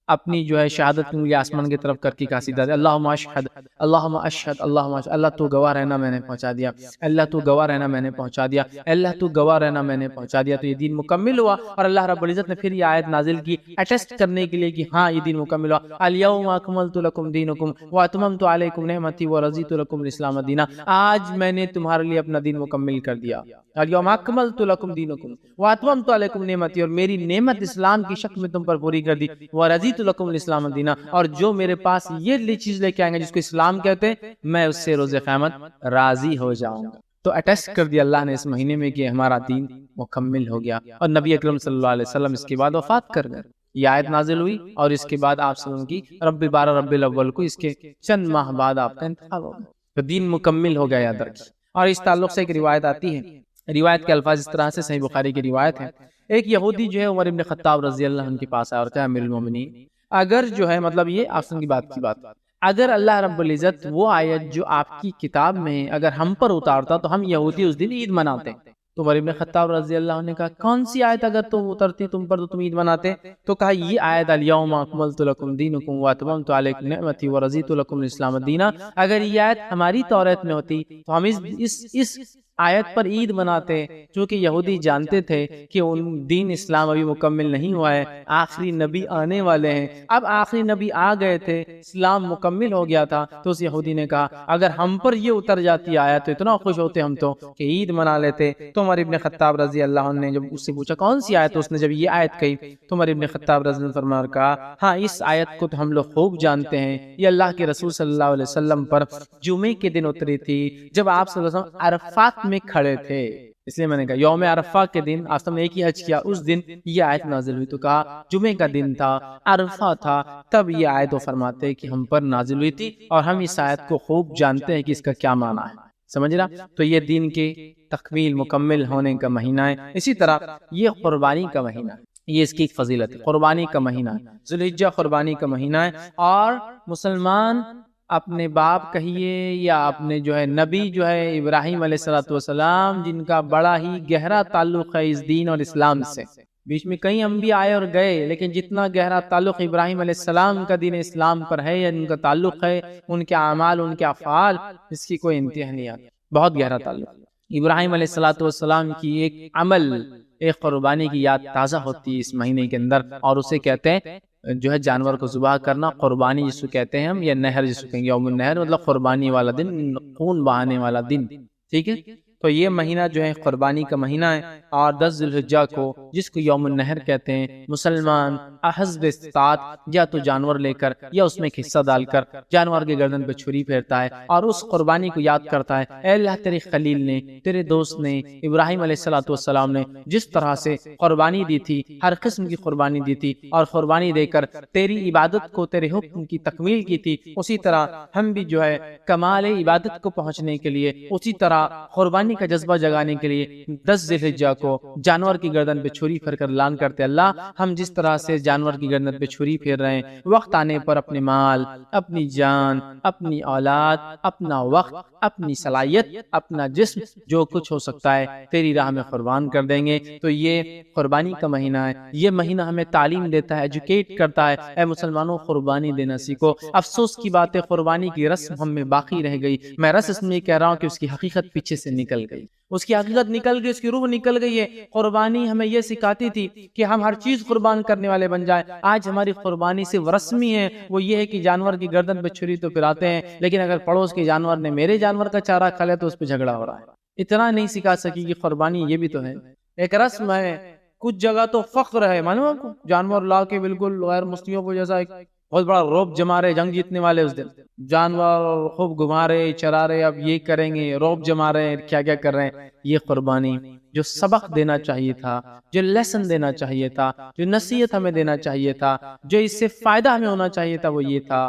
اپنی جو ہے شہادت انگلی آسمان کی طرف کر کے قصیدہ دے اللہم اشہد اللہم اشہد اللہم اشہد، اللہ تو گواہ رہنا میں نے پہنچا دیا، اللہ تو گواہ رہنا میں نے پہنچا دیا، اللہ تو گواہ رہنا میں نے پہنچا دیا۔ تو یہ دین مکمل ہوا، اور اللہ رب العزت نے پھر یہ آیت نازل کی اٹیسٹ کرنے کے لیے کہ ہاں یہ دین مکمل ہوا۔ الیوم اکملت لکم دینکم واتممت علیکم نعمتی ورضیت لکم الاسلام دینا، آج میں نے تمہارے لیے اپنا دین مکمل کر دیا۔ الیوم اکملت لکم دینکم واتممت علیکم نعمتی، اور میری نعمت اسلام کی شکل میں تم پر پوری کر دی، ورضیت لکم الاسلام دینا، اور جو میرے پاس یہ چیز لے کے آئیں گے جس کو اسلام کہتے ہیں میں اس سے روز قیامت راضی ہو جاؤں گا۔ تو اٹیسٹ کر دیا اللہ نے اس مہینے میں کہ ہمارا دین مکمل ہو گیا، اور نبی اکرم صلی اللہ علیہ وسلم اس کے بعد وفات کر گئے۔ یہ آیت نازل ہوئی اور اس کے بعد آپ صلی اللہ علیہ وسلم کی رب 12 ربیع الاول کو اس کے چند ماہ بعد آپ کا انتقال ہو گیا، تو دین مکمل ہو گیا یاد رکھیے۔ اور اس تعلق سے ایک روایت آتی ہے، روایت کے الفاظ اس طرح سے صحیح بخاری کی روایت ہے، ایک یہودی جو ہے عمر ابن خطاب رضی اللہ عنہ کے پاس آیا اور کہا امیر المومنین، اگر جو ہے مطلب یہ آسن کی بات اگر اللہ رب العزت وہ آیت جو آپ کی کتاب میں ہے اگر ہم پر اتارتا تو ہم یہودی اس دن عید مناتے۔ تو عمر ابن خطاب رضی اللہ عنہ نے کہا کون سی آیت اگر تم اترتی تم پر تو تم عید مناتے؟ تو کہا یہ آیت الیوم اکملت لکم دینکم واتممت علیکم نعمتی ورضیت لکم الاسلام دینا، اگر یہ آیت ہماری توریت میں ہوتی تو ہم اس آیت پر عید مناتے، چونکہ یہودی جانتے تھے کہ ان دین اسلام ابھی مکمل نہیں ہوا ہے، آخری نبی آنے والے ہیں۔ اب آخری نبی آ گئے تھے، اسلام مکمل ہو گیا تھا، تو اس یہودی نے کہا اگر ہم پر یہ اتر جاتی آیت تو اتنا خوش ہوتے ہم تو کہ عید منا لیتے۔ تو عمر ابن خطاب رضی اللہ عنہ نے جب اس سے پوچھا کون سی آیت، اس نے جب یہ آیت کہی تو عمر ابن خطاب رضی اللہ عنہ نے فرمایا کہا ہاں اس آیت کو تو ہم لوگ خوب جانتے ہیں، یہ اللہ کے رسول صلی اللہ علیہ وسلم پر جمعے کے دن اتری تھی جب آپ صلی اللہ علیہ وسلم عرفات میں کھڑے تھے، اس لیے میں نے کہا یوم عرفہ کے دن آپ نے ایک ہی حج کیا، اس دن یہ آیت نازل ہوئی۔ تو کہا جمعے کا دن تھا، عرفہ تھا، تب یہ آیت وہ فرماتے کہ ہم پر نازل ہوئی تھی، اور ہم اس آیت کو خوب جانتے ہیں کہ اس کا کیا معنی ہے، سمجھ رہا؟ تو یہ دین کے تکمیل مکمل ہونے کا مہینہ ہے۔ اسی طرح یہ قربانی کا مہینہ ہے، یہ اس کی ایک فضیلت ہے، قربانی کا مہینہ ہے، ذوالحجہ قربانی کا مہینہ ہے، اور مسلمان اپنے باپ کہیے یا اپنے جو ہے نبی جو ہے ابراہیم علیہ السلام جن کا بڑا ہی گہرا تعلق ہے اس دین اور اسلام سے، بیچ میں کئی انبیاء آئے اور گئے لیکن جتنا گہرا تعلق ابراہیم علیہ السلام کا دین اسلام پر ہے یا ان کا تعلق ہے، ان کے اعمال ان کے افعال، اس کی کوئی انتہا نہیں آتی، بہت گہرا تعلق۔ ابراہیم علیہ السلام کی ایک عمل ایک قربانی کی یاد تازہ ہوتی ہے اس مہینے کے اندر، اور اسے کہتے ہیں جو ہے جانور کو ذبح کرنا، قربانی جس کو کہتے ہیں ہم، یا نہر جس کو کہیں گے، یوم النہر مطلب قربانی والا دن، خون بہانے والا دن، ٹھیک ہے؟ تو یہ مہینہ جو ہے قربانی کا مہینہ ہے، اور 10 ذوالحجہ کو جس کو یوم النہر کہتے ہیں، مسلمان حسب استطاعت یا تو جانور لے کر یا اس میں ایک حصہ ڈال کر جانور کے گردن پہ چھری پھیرتا ہے اور اس قربانی کو یاد کرتا ہے، اے اللہ تیرے خلیل نے، تیرے دوست نے، ابراہیم علیہ السلام نے جس طرح سے قربانی دی تھی، ہر قسم کی قربانی دی تھی، اور قربانی دے کر تیری عبادت کو، تیرے حکم کی تکمیل کی تھی، اسی طرح ہم بھی جو ہے کمال عبادت کو پہنچنے کے لیے، اسی طرح قربانی کا جذبہ جگانے کے لیے 10 ذوالحجہ کو جانور کی گردن پہ چھری پھیر کر اعلان کرتے اللہ ہم جس طرح سے جانور کی گردن پہ چھری پھیر رہے ہیں، وقت آنے پر اپنے مال، اپنی جان، اپنی اولاد، اپنا وقت، اپنی صلاحیت، اپنا جسم، جو کچھ ہو سکتا ہے تیری راہ میں قربان کر دیں گے۔ تو یہ قربانی کا مہینہ ہے، یہ مہینہ ہمیں تعلیم دیتا ہے، ایجوکیٹ کرتا ہے، اے مسلمانوں قربانی دینا سیکھو۔ افسوس کی بات ہے قربانی کی رسم ہم میں باقی رہ گئی، میں رسم اس میں کہہ رہا ہوں کہ اس کی حقیقت پیچھے سے نکل گئی، اس کی حقیقت نکل گئی، اس کی روح نکل گئی ہے۔ قربانی ہمیں یہ سکھاتی تھی کہ ہم ہر چیز قربان کرنے والے بن جائیں، آج ہماری قربانی صرف رسمی ہے، وہ یہ ہے کہ جانور کی گردن پہ چھری تو پھراتے ہیں، لیکن اگر پڑوس کے جانور نے میرے جانور کا چارہ کھا لیا تو اس پہ جھگڑا ہو رہا ہے۔ اتنا نہیں سکھا سکی کہ قربانی یہ بھی تو ہے، ایک رسم ہے، کچھ جگہ تو فخر ہے، معلوم آپ کو، جانور لا کے بالکل غیر مسلموں کو جیسا ایک بہت بڑا روب جما رہے، جنگ جیتنے والے اس دن جانور خوب گھما رہے، چرا رہے، اب یہ کریں گے، روب جما رہے، کیا کیا کر رہے ہیں۔ یہ قربانی جو سبق دینا چاہیے تھا، جو لیسن دینا چاہیے تھا، جو نصیحت ہمیں دینا چاہیے تھا، جو اس سے فائدہ ہمیں ہونا چاہیے تھا، وہ یہ تھا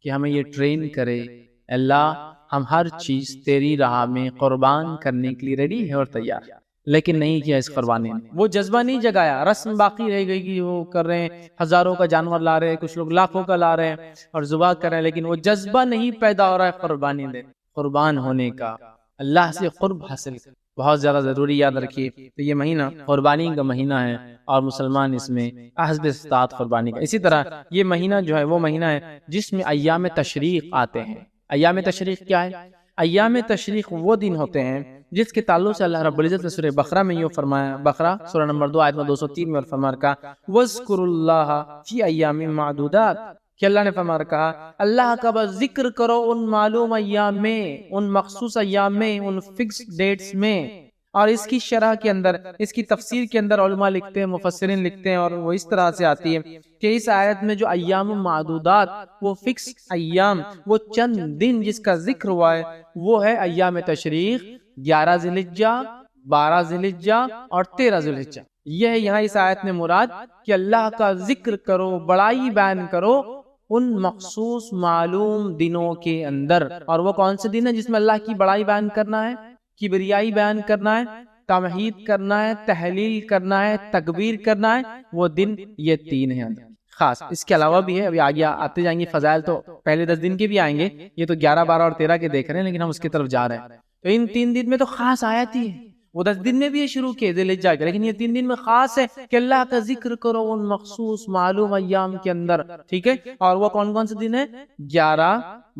کہ ہمیں یہ ٹرین کرے اللہ ہم ہر چیز تیری راہ میں قربان کرنے کے لیے ریڈی ہے اور تیار، لیکن نہیں کیا اس قربانی نے، وہ جذبہ نہیں جگایا، رسم باقی رہ گئی کہ وہ کر رہے ہیں، ہزاروں کا جانور لا رہے ہیں، کچھ لوگ لاکھوں کا لا رہے ہیں اور ذبح کر رہے ہیں، لیکن وہ جذبہ نہیں پیدا ہو رہا ہے قربانی دے، قربان ہونے کا، اللہ سے قرب حاصل بہت زیادہ ضروری، یاد رکھیے۔ تو یہ مہینہ قربانی کا مہینہ ہے اور مسلمان اس میں حسب استطاعت قربانی کا۔ اسی طرح یہ مہینہ جو ہے وہ مہینہ ہے جس میں ایام تشریق آتے ہیں۔ ایام تشریق کیا ہے؟ ایام تشریق وہ دن ہوتے ہیں جس کے تعلق سے اللہ رب العزت نے سورہ بقرہ میں یہ فرمایا، بقرہ سورہ نمبر 2 آیت 203 میں فرما رکھا وَاذْكُرُوا اللَّهَ فِي أَيَّامٍ مَّعْدُودَاتٍ، کہ اللہ نے فرما رکھا اللہ کا بس ذکر کرو ان معلوم ایام میں، ان مخصوص ایام میں، ان فکس ڈیٹس میں۔ اور اس کی شرح کے اندر، اس کی تفسیر کے اندر علماء لکھتے ہیں، مفسرین لکھتے ہیں، اور وہ اس طرح سے آتی ہے کہ اس آیت میں جو ایام معدودات، وہ فکس ایام، وہ چند دن جس کا ذکر ہوا ہے وہ ہے ایام تشریق، 11 ذی الحجہ، 12 ذی الحجہ اور 13 ذی الحجہ۔ یہ ہے یہاں اس آیت میں مراد کہ اللہ کا ذکر کرو، بڑائی بیان کرو ان مخصوص معلوم دنوں کے اندر۔ اور وہ کون سے دن ہیں جس میں اللہ کی بڑائی بیان کرنا ہے، کبریائی بیان کرنا ہے، تمہید کرنا ہے، تحلیل کرنا ہے، تکبیر کرنا ہے؟ وہ دن یہ 3 ہیں خاص۔ اس کے علاوہ بھی ہے، ابھی آگے آتے جائیں گے فضائل، تو پہلے 10 دن کے بھی آئیں گے، یہ تو 11، 12 اور 13 کے دیکھ رہے ہیں، لیکن ہم اس کی طرف جا رہے ہیں۔ تو ان 3 دن میں تو خاص آیت ہی ہے، وہ 10 دن میں بھی یہ شروع کیے ذی الحجہ کے، لیکن یہ 3 دن میں خاص ہے کہ اللہ کا ذکر کرو ان مخصوص معلوم ایام کے اندر، ٹھیک ہے؟ اور وہ کون کون سے دن ہیں؟ 11،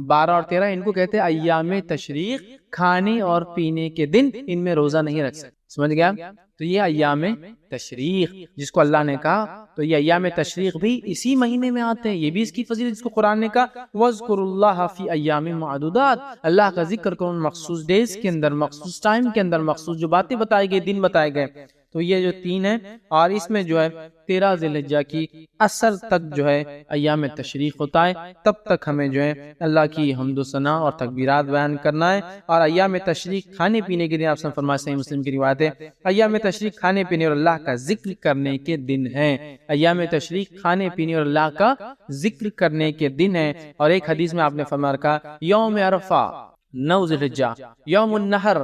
12 اور 13، ان کو کہتے ہیں ایام تشریق، کھانے اور پینے کے دن، ان میں روزہ نہیں رکھ سکتے، سمجھ گیا؟ تو یہ ایام تشریق جس کو اللہ نے کہا، تو یہ ایام تشریق بھی اسی مہینے میں آتے ہیں، یہ بھی اس کی فضیلت جس کو قرآن نے کہا وَاذْكُرُوا اللَّهَ فِي أَيَّامٍ مَّعْدُودَاتٍ، اللہ کا ذکر کرو مخصوص ڈیز کے اندر، مخصوص ٹائم کے اندر، مخصوص جو باتیں بتائی گئی، دن بتائے گئے۔ تو یہ جو 3 ہیں، اور اس میں جو ہے 13 ذی الحجہ کی اثر تک جو ہے ایام تشریق ہوتا ہے، تب تک ہمیں جو ہے اللہ کی حمد و ثنا اور تکبیرات بیان کرنا ہے۔ اور ایام تشریق کھانے پینے کے دن، آپ سے فرمایا صحیح مسلم کی روایت ہے، ایام تشریق کھانے پینے اور اللہ کا ذکر کرنے کے دن ہیں۔ ایام تشریق کھانے پینے اور اللہ کا ذکر کرنے کے دن ہیں۔ اور ایک حدیث میں آپ نے فرمایا رکھا یوم عرفہ 9 ذی الحجہ، یوم النحر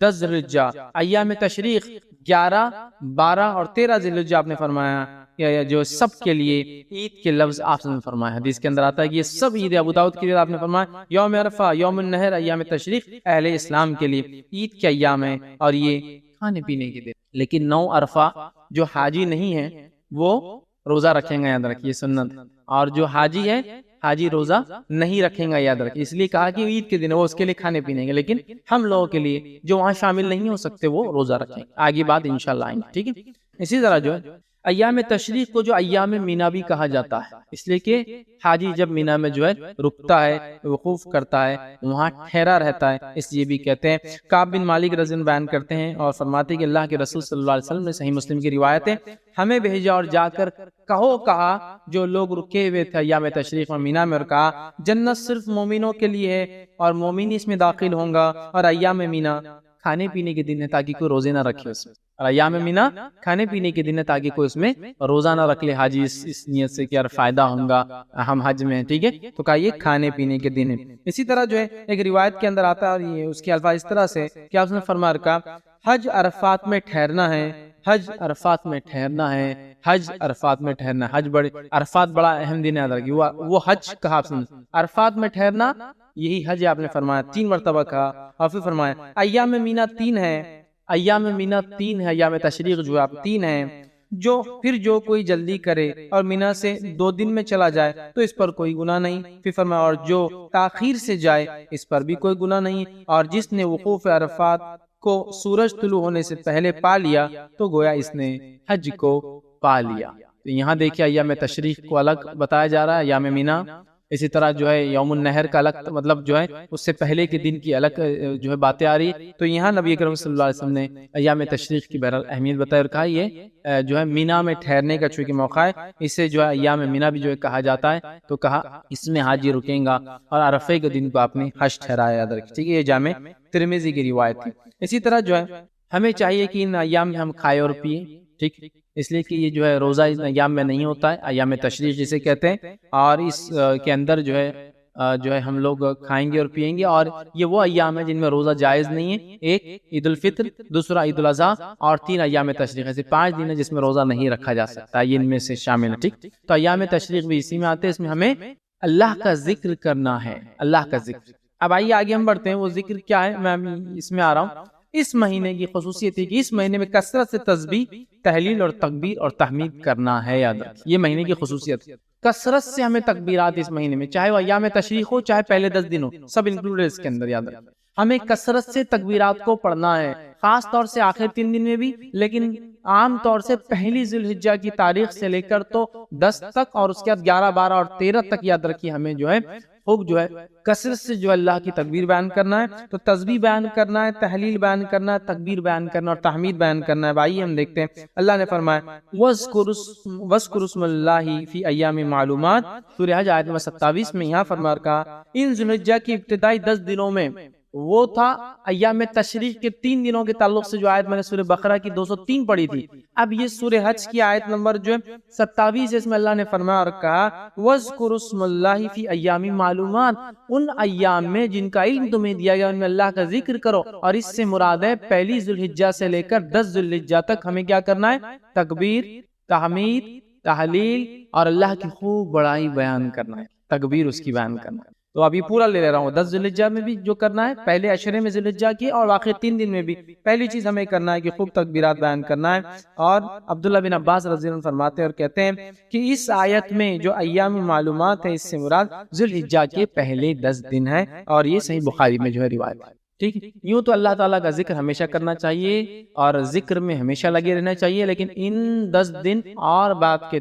10 ذی الحجہ، ایام تشریق 11، 12 اور 13 ذی الحجہ، آپ نے فرمایا جو سب کے لیے عید کے لفظ آپ نے فرمایا، حدیث کے اندر آتا ہے کہ یہ سب عید، ابو داؤد کی روایت آپ نے فرمایا یوم عرفہ، یوم النحر، ایام تشریق اہل اسلام کے لیے عید کے ایام ہیں اور یہ کھانے پینے کے دن۔ لیکن 9 عرفہ جو حاجی نہیں ہے وہ روزہ رکھیں گا، یاد رکھیے سنت، اور جو حاجی ہے حاجی روزہ نہیں رکھیں گا، یاد رکھیے، اس لیے کہا کہ عید کے دن وہ اس کے لیے کھانے پینے کے، لیکن ہم لوگوں کے لیے جو وہاں شامل نہیں ہو سکتے وہ روزہ رکھیں، آگے بات انشاءاللہ آئیں گے، ٹھیک ہے؟ اسی طرح جو ہے ایام تشریق کو جو ایام مینا بھی کہا جاتا ہے، اس لیے کہ حاجی جب مینا میں جو ہے رکتا ہے، وقوف کرتا ہے، وہاں ٹھہرا رہتا ہے، اس لیے بھی کہتے ہیں۔ کعب بن مالک رضی اللہ عنہ بیان کرتے ہیں اور فرماتے ہیں کہ اللہ کے رسول صلی اللہ علیہ وسلم نے، صحیح مسلم کی روایت ہے، ہمیں بھیجا اور جا کر کہا جو لوگ رکے ہوئے تھے ایام تشریق میں مینا میں، اور کہا جنت صرف مومنوں کے لیے ہے اور مومن اس میں داخل ہوں گا، اور ایام مینا کھانے پینے کے دن ہے تاکہ کوئی روزے نہ رکھے اس میں، اور ایام مینا کھانے پینے کے دن ہے تاکہ کوئی اس میں روزہ نہ رکھ لے حاجی، اس نیت سے کہ یار فائدہ ہوگا ہم حج میں، ٹھیک ہے؟ تو کہا یہ کھانے پینے کے دن ہے۔ اسی طرح جو ہے ایک روایت کے اندر آتا ہے، اور یہ اس کے الفاظ اس طرح سے کہ آپ نے فرما رکھا حج عرفات میں ٹھہرنا ہے، حج عرفات میں ٹھہرنا ہے، حج عرفات میں ٹھہرنا ہے۔ حج عرفات بڑا اہم دن ہے، یاد رکھیے، وہ حج کہا آپ نے، عرفات میں ٹھہرنا یہی حج آپ نے فرمایا، 3 مرتبہ کہا، اور پھر فرمایا ایام مینا 3 ہے، ایام مینا 3 ہے، ایام تشریق جو آپ 3 ہیں، جو کوئی جلدی کرے اور مینا سے 2 دن میں چلا جائے تو اس پر کوئی گناہ نہیں، پھر فرمایا اور جو تاخیر سے جائے اس پر بھی کوئی گناہ نہیں، اور جس نے وقوف عرفات کو سورج طلوع ہونے سے پہلے پا لیا تو گویا اس نے حج کو پا لیا۔ تو یہاں دیکھیں ایام تشریق کو الگ بتایا جا رہا ہے، ایام مینا، اسی طرح جو ہے یوم النحر کا الگ، مطلب جو ہے اس سے پہلے کے دن کی الگ جو ہے باتیں آ رہی ہے۔ تو یہاں نبی کریم صلی اللہ علیہ وسلم نے ایام تشریق کی بہرحال اہمیت بتائی اور کہا یہ جو ہے مینا میں ٹھہرنے کا چونکہ موقع ہے، اسے جو ہے ایام مینا بھی جو ہے کہا جاتا ہے، تو کہا اس میں حاجی رکیں گا، اور عرفے کے دن کو آپ نے حج ٹھہرایا، یاد رکھیں، ٹھیک ہے؟ یہ جامع ترمذی کی روایت تھی۔ اسی طرح جو ہے ہمیں چاہیے کہ ان ایام میں ہم کھائے اور پیے، ٹھیک، اس لیے کہ یہ جو ہے روزہ ان ایام میں نہیں ہوتا ہے، ایام تشریق جسے کہتے ہیں، اور اس کے اندر جو ہے ہم لوگ کھائیں گے اور پیئیں گے، اور یہ وہ ایام ہے جن میں روزہ جائز نہیں ہے، ایک عید الفطر، دوسرا عید الاضحیٰ، اور 3 ایام تشریق، ایسے 5 دن ہیں جس میں روزہ نہیں رکھا جا سکتا، یہ ان میں سے شامل ہے، ٹھیک۔ تو ایام تشریق بھی اسی میں آتے ہیں، اس میں ہمیں اللہ کا ذکر کرنا ہے، اللہ کا ذکر۔ اب آئیے آگے ہم بڑھتے ہیں، وہ ذکر کیا ہے، میں اس میں آ رہا ہوں۔ اس مہینے کی خصوصیت ہے کہ اس مہینے میں کثرت سے تسبیح، تحلیل اور تکبیر اور تحمید کرنا ہے، یاد رکھیے یہ مہینے کی خصوصیت، کثرت سے ہمیں تکبیرات اس مہینے میں، چاہے وہ ایام تشریق ہو چاہے پہلے 10 دن ہو، سب انکلوڈ اس کے اندر، یاد رکھیے ہمیں کثرت سے تکبیرات کو پڑھنا ہے، خاص طور سے آخر 3 دن میں بھی، لیکن عام طور سے پہلی ذی الحجہ کی تاریخ سے لے کر تو 10 تک، اور اس کے بعد 11، 12 اور 13 تک، یاد رکھیے ہمیں جو ہے خوب جو ہے کثرت سے جو اللہ کی تکبیر بیان کرنا ہے، تو تسبیح بیان کرنا ہے، تحلیل بیان کرنا ہے، تکبیر بیان کرنا اور تحمید بیان کرنا ہے۔ بھائی ہم دیکھتے ہیں اللہ نے فرمایا وَاذْكُرُوا اسْمَ اللَّهِ فِي أَيَّامٍ مَعْلُومَاتٍ، سورہ حج آیت نمبر 27 میں یہاں فرما رکھا ان ذی الحجہ کی ابتدائی 10 دنوں میں، وہ تھا ایام تشریق کے 3 دنوں کے تعلق سے جو آیت میں نے سورہ بقرہ کی 203 پڑھی تھی، اب یہ سورہ حج کی آیت نمبر جو 27 اس میں اللہ نے فرمایا اور کہا وَاذْكُرُوا اسْمَ اللَّهِ فِي أَيَّامٍ مَعْلُومَاتٍ، ان ایام میں جن کا علم تمہیں دیا گیا ان میں اللہ کا ذکر کرو، اور اس سے مراد ہے پہلی ذی الحجہ سے لے کر 10 ذی الحجہ تک ہمیں کیا کرنا ہے، تکبیر، تحمید، تحلیل اور اللہ کی خوب بڑائی بیان کرنا ہے، تکبیر اس کی بیان کرنا ہے۔ تو ابھی پورا لے رہا ہوں، 10 ذی الحجہ میں بھی جو کرنا ہے، پہلے عشرے میں ذی الحجہ کی، اور آخر 3 دن میں بھی پہلی چیز ہمیں کرنا ہے کہ خوب تکبیرات بیان کرنا ہے۔ اور عبداللہ بن عباس رضی اللہ عنہ فرماتے ہیں اور کہتے ہیں کہ اس آیت میں جو ایام معلومات ہے، اس سے مراد ذی الحجہ کے پہلے 10 دن ہیں، اور یہ صحیح بخاری میں جو ہے روایت ہے، ٹھیک۔ یوں تو اللہ تعالیٰ کا ذکر ہمیشہ کرنا چاہیے اور ذکر میں ہمیشہ لگے رہنا چاہیے، لیکن ان 10 دن اور بعد کے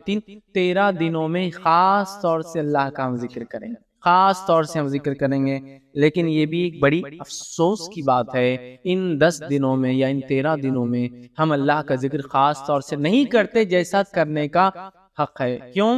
13 دنوں میں خاص طور سے اللہ کا ہم ذکر کریں گے، خاص طور سے ہم ذکر کریں گے۔ لیکن یہ بھی ایک بڑی افسوس کی بات ہے، ان 10 دنوں میں یا ان 13 دنوں میں ہم اللہ کا ذکر خاص طور سے نہیں کرتے جیسا کرنے کا حق ہے۔ کیوں؟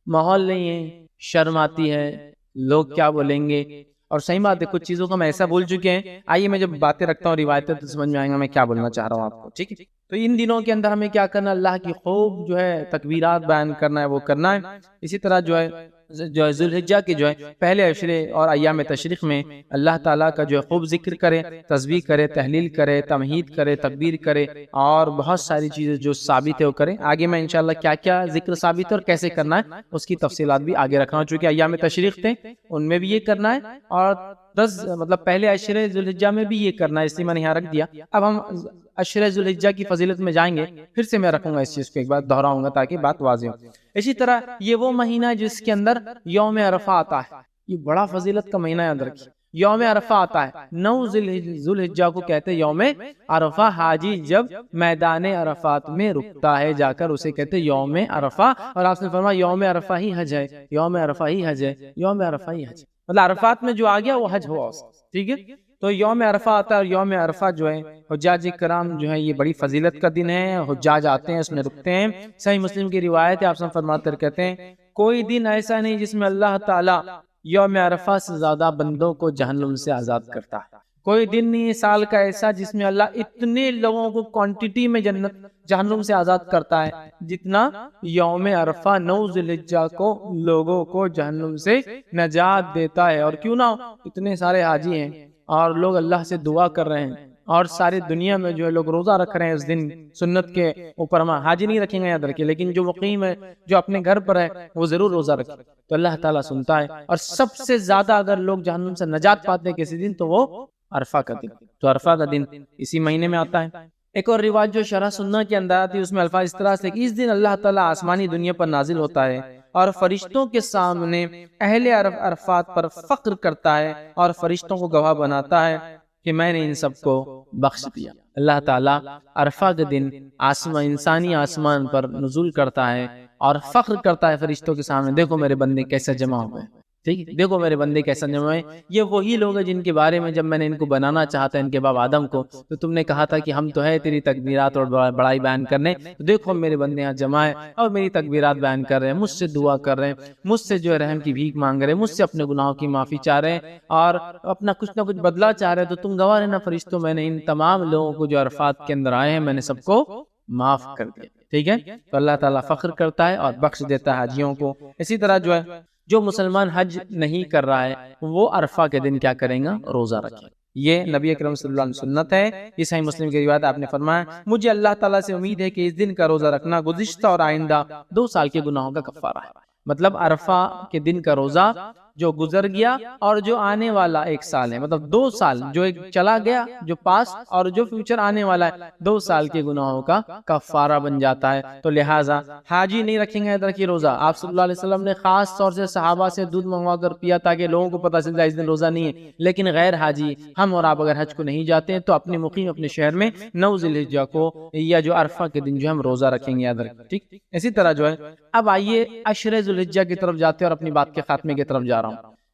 ماحول نہیں ہے، شرم آتی ہے، لوگ کیا بولیں گے، اور صحیح بات ہے کچھ چیزوں کو ہم ایسا بول چکے ہیں۔ آئیے میں جب باتیں رکھتا ہوں روایتیں تو سمجھ میں آئیں گا میں کیا بولنا چاہ رہا ہوں آپ کو، ٹھیک ہے۔ تو ان دنوں کے اندر ہمیں کیا کرنا ہے، اللہ کی خوب جو ہے تکبیرات بیان کرنا ہے، وہ کرنا ہے۔ اسی طرح جو ہے ذی الحجہ کے جو ہے پہلے عشرے اور ایام تشریق میں اللہ تعالیٰ کا جو ہے خوب ذکر کرے، تسبیح کرے، تحلیل کرے، تمہید کرے، تکبیر کرے، اور بہت ساری چیزیں جو ثابت ہے وہ کرے۔ آگے میں انشاءاللہ کیا کیا ذکر ثابت ہے اور کیسے کرنا ہے اس کی تفصیلات بھی آگے رکھنا ہوں، چونکہ ایام تشریق تھے ان میں بھی یہ کرنا ہے، اور 10 مطلب پہلے عشرے ذی الحجہ میں بھی یہ کرنا ہے، اس لیے میں نے یہاں رکھ دیا۔ اب ہم عشرے ذی الحجہ کی فضیلت میں جائیں گے، پھر سے میں رکھوں گا اس چیز کو ایک بار دہراؤں گا تاکہ بات واضح ہو۔ اسی طرح یہ وہ مہینہ جس کے اندر یوم عرفہ آتا ہے، یہ بڑا فضیلت کا مہینہ یاد رکھیے، یوم عرفہ آتا ہے، 9 ذی الحجہ کو کہتے ہیں یوم عرفہ، حاجی جب میدان عرفات میں رکتا ہے جا کر اسے کہتے ہیں یوم عرفہ، اور آپ نے فرمایا یوم عرفہ ہی حج ہے، یوم عرفہ ہی حج ہے، یوم عرفہ ہی حج، مطلب عرفات میں جو آ گیا وہ حج ہوا اس کا، ٹھیک ہے۔ تو یوم عرفہ آتا ہے، اور یوم عرفہ جو ہے حجاج کرام جو ہے یہ بڑی فضیلت کا دن ہے، حجاج آتے ہیں اس میں رکتے ہیں۔ صحیح مسلم کی روایت ہے، آپ سب فرماتے کہتے ہیں کوئی دن ایسا نہیں جس میں اللہ تعالیٰ یوم عرفہ سے زیادہ بندوں کو جہنم سے آزاد کرتا ہے، کوئی دن نہیں سال کا ایسا جس میں اللہ اتنے لوگوں کو کوانٹٹی میں جہنم سے آزاد کرتا ہے جتنا یوم عرفہ 9 ذی الحجہ کو لوگوں کو جہنم سے نجات دیتا ہے۔ اور کیوں نہ اتنے سارے حاجی ہیں اور لوگ اللہ سے دعا کر رہے ہیں، اور ساری دنیا میں جو ہے لوگ روزہ رکھ رہے ہیں اس دن سنت کے اوپر، ہم حاجی نہیں رکھیں گے یاد رکھیں، لیکن جو مقیم ہے جو اپنے گھر پر ہے وہ ضرور روزہ رکھے، تو اللہ تعالیٰ سنتا ہے۔ اور سب سے زیادہ اگر لوگ جہنم سے نجات پاتے ہیں کسی دن تو وہ عرفہ کا دن، تو عرفہ کا دن اسی مہینے میں آتا ہے۔ ایک اور روایت جو شرح سنہ کے اندر آتی ہے اس میں الفاظ اس طرح سے کہ اس دن اللہ تعالیٰ آسمانی دنیا پر نازل ہوتا ہے اور فرشتوں کے سامنے اہل عرفات پر فخر کرتا ہے اور فرشتوں کو گواہ بناتا ہے کہ میں نے ان سب کو بخش دیا۔ اللہ تعالیٰ عرفہ کے دن انسانی آسمان پر نزول کرتا ہے اور فخر کرتا ہے فرشتوں کے سامنے، دیکھو میرے بندے کیسے جمع ہوئے، ٹھیک ہے، دیکھو میرے بندے کیسا جمع ہے، یہ وہی لوگ ہیں جن کے بارے میں جب میں نے ان کو بنانا چاہتا ان کے باپ آدم کو، تو تم نے کہا تھا کہ ہم تو ہے تیری تکبیرات اور بڑائی بیان کرنے، تو دیکھو میرے بندے یہاں جمع ہے اور میری تکبیرات بیان کر رہے ہیں، مجھ سے دعا کر رہے ہیں، مجھ سے جو ہے رحم کی بھیک مانگ رہے ہیں، مجھ سے اپنے گناہوں کی معافی چاہ رہے ہیں اور اپنا کچھ نہ کچھ بدلہ چاہ رہے ہیں، تو تم گواہ رہنا فرشتوں میں نے ان تمام لوگوں کو جو عرفات کے اندر آئے ہیں میں نے سب کو معاف کر دیا۔ ٹھیک ہے، تو اللہ تعالیٰ فخر کرتا ہے اور بخش دیتا ہے حاجیوں کو۔ اسی طرح جو ہے جو مسلمان حج نہیں کر رہا ہے وہ عرفہ کے دن کیا کریں گا؟ روزہ رکھیں۔ یہ نبی اکرم صلی اللہ علیہ وسلم سنت ہے، یہ صحیح مسلم کی روایت، آپ نے فرمایا مجھے اللہ تعالیٰ سے امید ہے کہ اس دن کا روزہ رکھنا گزشتہ اور آئندہ 2 سال کے گناہوں کا کفارہ ہے۔ مطلب عرفہ کے دن کا روزہ جو گزر گیا اور جو آنے والا 1 سال ہے، مطلب 2 سال جو ایک چلا گیا جو پاس اور جو فیوچر آنے والا ہے، 2 سال کے گناہوں کا کفارہ بن جاتا ہے۔ تو لہٰذا حاجی نہیں رکھیں گے ادھر کی روزہ۔ آپ صلی اللہ علیہ وسلم نے خاص طور سے صحابہ سے دودھ منگوا کر پیا تاکہ لوگوں کو پتہ چل جائے اس دن روزہ نہیں ہے، لیکن غیر حاجی ہم اور آپ اگر حج کو نہیں جاتے ہیں تو اپنے مقیم اپنے شہر میں 9 ذی الحجہ کو یا جو عرفہ کے دن جو ہم روزہ رکھیں گے یاد رکھیں۔ ٹھیک، اسی طرح جو ہے اب آئیے عشر ذی الحجہ کی طرف جاتے ہیں اور اپنی بات کے خاتمے کی طرف جا رہا ہوں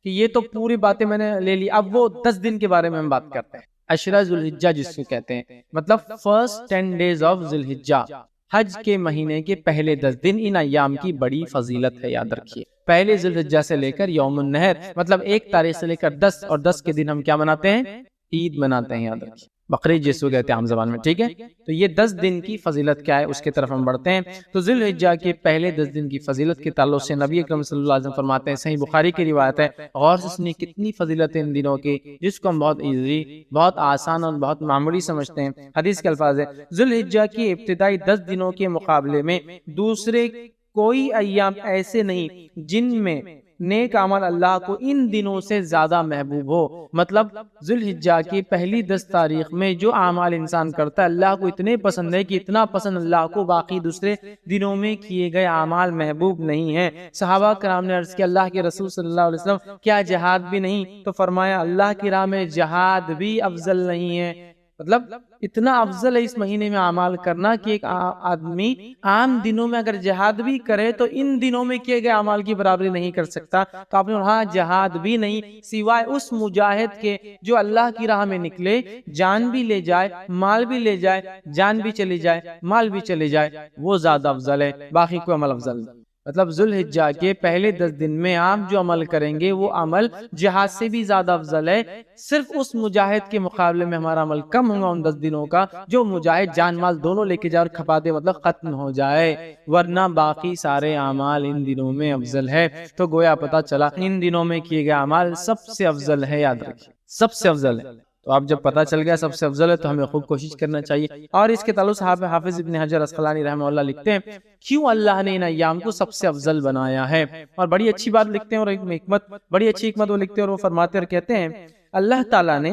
کہ یہ تو پوری باتیں میں نے لے لی، اب وہ 10 دن کے بارے میں ہم بات کرتے ہیں۔ عشرہ ذی الحجہ جس کو کہتے ہیں، مطلب فرسٹ 10 days آف ذی الحجہ، حج کے مہینے کے پہلے 10 دن، ان ایام کی بڑی فضیلت ہے، یاد رکھیے۔ پہلے ذی الحجہ سے لے کر یوم النحر، مطلب 1 تاریخ سے لے کر 10، اور 10 کے دن ہم کیا مناتے ہیں؟ عید مناتے ہیں، یاد رکھیے، بقرعید جس کو کہتے ہیں عام زبان میں۔ ٹھیک ہے، تو یہ 10 دن کی فضیلت کیا ہے اس کی طرف ہم بڑھتے ہیں۔ تو ذی الحجہ کے پہلے 10 دن کی فضیلت کے تعلق سے نبی اکرم صلی اللہ علیہ وسلم فرماتے ہیں، صحیح بخاری کی روایت ہے، غور سے سنیے کتنی فضیلت ہے ان دنوں کی، جس کو ہم بہت ایزی، بہت آسان اور بہت معمولی سمجھتے ہیں۔ حدیث کے الفاظ ہے، ذی الحجہ کی ابتدائی 10 دنوں کے مقابلے میں دوسرے کوئی ایام ایسے نہیں جن میں نیک عمل اللہ کو ان دنوں سے زیادہ محبوب ہو۔ مطلب ذی الحجہ کی پہلی 10 تاریخ میں جو اعمال انسان کرتا ہے اللہ کو اتنے پسند ہے کہ اتنا پسند اللہ کو باقی دوسرے دنوں میں کیے گئے اعمال محبوب نہیں ہیں۔ صحابہ کرام نے عرض کیا اللہ کے رسول صلی اللہ علیہ وسلم کیا جہاد بھی نہیں؟ تو فرمایا اللہ کی راہ میں جہاد بھی افضل نہیں ہے۔ مطلب اتنا افضل ہے اس مہینے میں اعمال کرنا کہ ایک آدمی عام دنوں میں اگر جہاد بھی کرے تو ان دنوں میں کیے گئے اعمال کی برابری نہیں کر سکتا۔ تو آپ نے ہاں جہاد بھی نہیں سوائے اس مجاہد کے جو اللہ کی راہ میں نکلے، جان بھی لے جائے، مال بھی لے جائے، جان بھی چلی جائے، مال بھی چلے جائے، وہ زیادہ افضل ہے، باقی کوئی عمل افضل نہیں۔ مطلب ذی الحجہ کے پہلے 10 دن میں آپ جو عمل کریں گے وہ عمل جہاد سے بھی زیادہ افضل ہے۔ صرف اس مجاہد کے مقابلے میں ہمارا عمل کم ہوگا ان 10 دنوں کا جو مجاہد جان مال دونوں لے کے جائے اور کھپا دے، مطلب ختم ہو جائے، ورنہ باقی سارے اعمال ان دنوں میں افضل ہے۔ تو گویا پتہ چلا ان دنوں میں کیے گئے اعمال سب سے افضل ہے، یاد رکھیے سب سے افضل ہے۔ تو اب جب پتہ چل گیا سب سے افضل ہے تو ہمیں خوب کوشش کرنا چاہیے۔ اور اس کے تعلق سے حافظ ابن حجر اسقلانی رحمہ اللہ لکھتے ہیں کیوں اللہ نے ان ایام کو سب سے افضل بنایا ہے، اور بڑی اچھی بات لکھتے ہیں اور ایک حکمت، بڑی اچھی حکمت وہ لکھتے ہیں اور وہ فرماتے اور کہتے ہیں اللہ تعالیٰ نے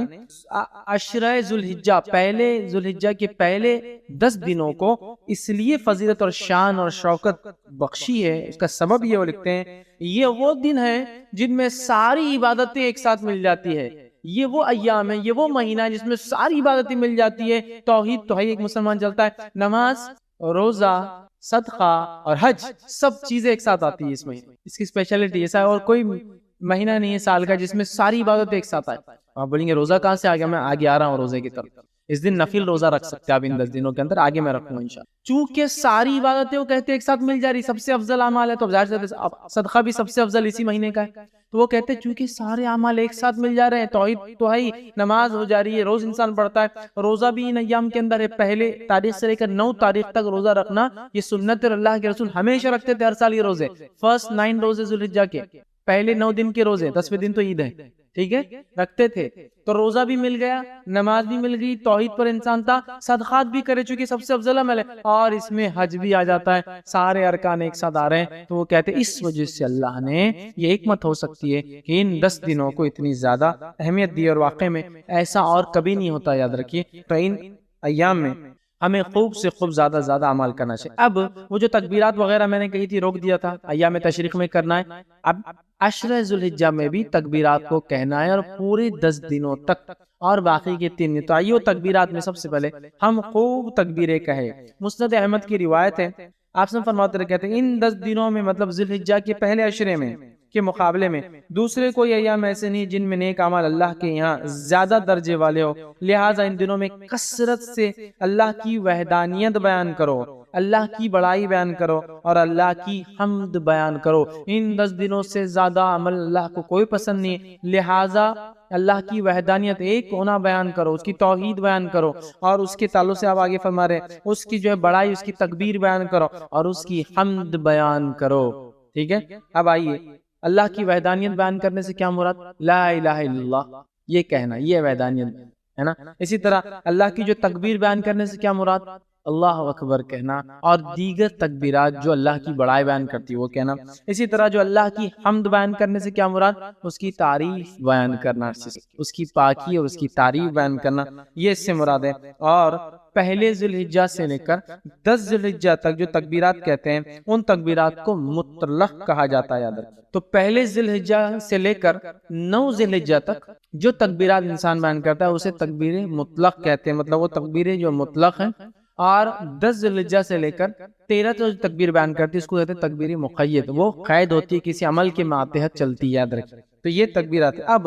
عشرہ ذی الحجہ، پہلے ذی الحجہ کے پہلے 10 دنوں کو اس لیے فضیلت اور شان اور شوکت بخشی ہے، اس کا سبب یہ وہ لکھتے ہیں یہ وہ دن ہے جن میں ساری عبادتیں ایک ساتھ مل جاتی ہے، یہ وہ ایام ہے، یہ وہ مہینہ ہے جس میں ساری عبادتیں مل جاتی ہے۔ توحید تو ہے ایک مسلمان چلتا ہے، نماز، روزہ، صدقہ اور حج، سب چیزیں ایک ساتھ آتی ہے اس مہینے، اس کی اسپیشلٹی ایسا ہے، اور کوئی مہینہ نہیں ہے سال کا جس میں ساری عبادتیں ایک ساتھ آئے۔ آپ بولیں گے روزہ کہاں سے آ گیا؟ میں آگے آ رہا ہوں روزے کی طرف۔ اس دن نفل روزہ رکھ سکتے ہیں آپ ان 10 دنوں کے اندر، آگے میں رکھوں گا انشاءاللہ۔ چونکہ ساری عبادتیں وہ کہتے ہیں ایک ساتھ مل جا رہی، سب سے افضل اعمال ہے، تو ظاہر سے صدقہ بھی سب سے افضل اسی مہینے کا ہے، تو وہ کہتے ہیں چونکہ سارے اعمال ایک ساتھ مل جا رہے ہیں، توحید تو ہے ہی، نماز ہو جا رہی ہے، روز انسان پڑھتا ہے، روزہ بھی ان ایام کے اندر ہے، پہلے تاریخ سے لے کر 9 تاریخ تک روزہ رکھنا یہ سنت ہے، اللہ کے رسول ہمیشہ رکھتے تھے ہر سال یہ روزے، فرسٹ 9 روزے ذی الحجہ کے، پہلے 9 دن کے روزے، 10ویں دن تو عید ہے، ٹھیک ہے، رکھتے تھے، تو روزہ بھی مل گیا، نماز بھی مل گئی، توحید پر انسان تھا، صدقات بھی کرے چونکہ سب سے افضل عمل ہے، اور اس میں حج بھی آ جاتا ہے، سارے ارکان ایک ساتھ آ رہے ہیں، تو وہ کہتے ہیں اس وجہ سے اللہ نے یہ حکمت ہو سکتی ہے کہ ان 10 دنوں کو اتنی زیادہ اہمیت دی، اور واقع میں ایسا اور کبھی نہیں ہوتا، یاد رکھیے۔ تو ان ایام میں ہمیں خوب سے خوب زیادہ اعمال کرنا چاہیے۔ اب وہ جو تکبیرات وغیرہ میں نے کہی تھی روک دیا تھا، ایام تشریق میں کرنا ہے، اب عشرہ ذی الحجہ میں بھی تکبیرات کو کہنا ہے، اور پورے 10 دنوں تک، اور باقی کے 3 دن، تو آئیے تکبیرات میں سب سے پہلے ہم خوب تکبیریں کہیں۔ مسند احمد کی روایت ہے، آپ سے فرماتے رہے کہتے ہیں ان 10 دنوں میں، مطلب ذی الحجہ کے پہلے عشرے میں کے مقابلے میں دوسرے کوئی ایام ایسے نہیں جن میں نیک اعمال اللہ کے یہاں زیادہ درجے والے ہو، لہٰذا ان دنوں میں کثرت سے اللہ کی وحدانیت بیان کرو، اللہ کی بڑائی بیان کرو اور اللہ کی حمد بیان کرو۔ ان 10 دنوں سے زیادہ عمل اللہ کو کوئی پسند نہیں، لہٰذا اللہ کی وحدانیت ایک ہونا بیان کرو، اس کی توحید بیان کرو، اور اس کے تعلق سے آپ آگے فرما رہے اس کی جو ہے بڑائی، اس کی تکبیر بیان کرو اور اس کی حمد بیان کرو۔ ٹھیک ہے، اب آئیے اللہ کی وحدانیت بیان کرنے سے کیا مراد؟ لا الہ الا اللہ یہ کہنا، یہ وحدانیت ہے نا۔ اسی طرح اللہ کی جو تکبیر بیان کرنے سے کیا مراد؟ اللہ اکبر کہنا اور دیگر تکبیرات جو اللہ کی بڑائی بیان کرتی ہے وہ کہنا۔ اسی طرح جو اللہ کی حمد بیان کرنے سے کیا مراد؟ اس کی تعریف بیان کرنا، اس کی پاکی اور اس کی تعریف بیان کرنا، یہ اس سے مراد ہے۔ اور پہلے ذی الحجہ سے لے کر 10 ذی الحجہ تک جو تکبیرات کہتے ہیں ان تکبیرات کو مطلق کہا جاتا ہے، یاد رکھیں۔ تو پہلے ذی الحجہ سے لے کر 9 ذی الحجہ تک جو تکبیرات انسان بیان کرتا ہے اسے تکبیر مطلق کہتے ہیں، مطلب وہ تکبیریں جو مطلق ہیں۔ اور 10 ذی الحجہ سے لے کر 13 جو تکبیر بیان کرتی ہے اس کو کہتے ہیں تکبیر مقید، وہ قید ہوتی ہے، کسی عمل کے ماتحت چلتی ہے، یاد رکھیں۔ تو یہ تکبیرات ہے۔ اب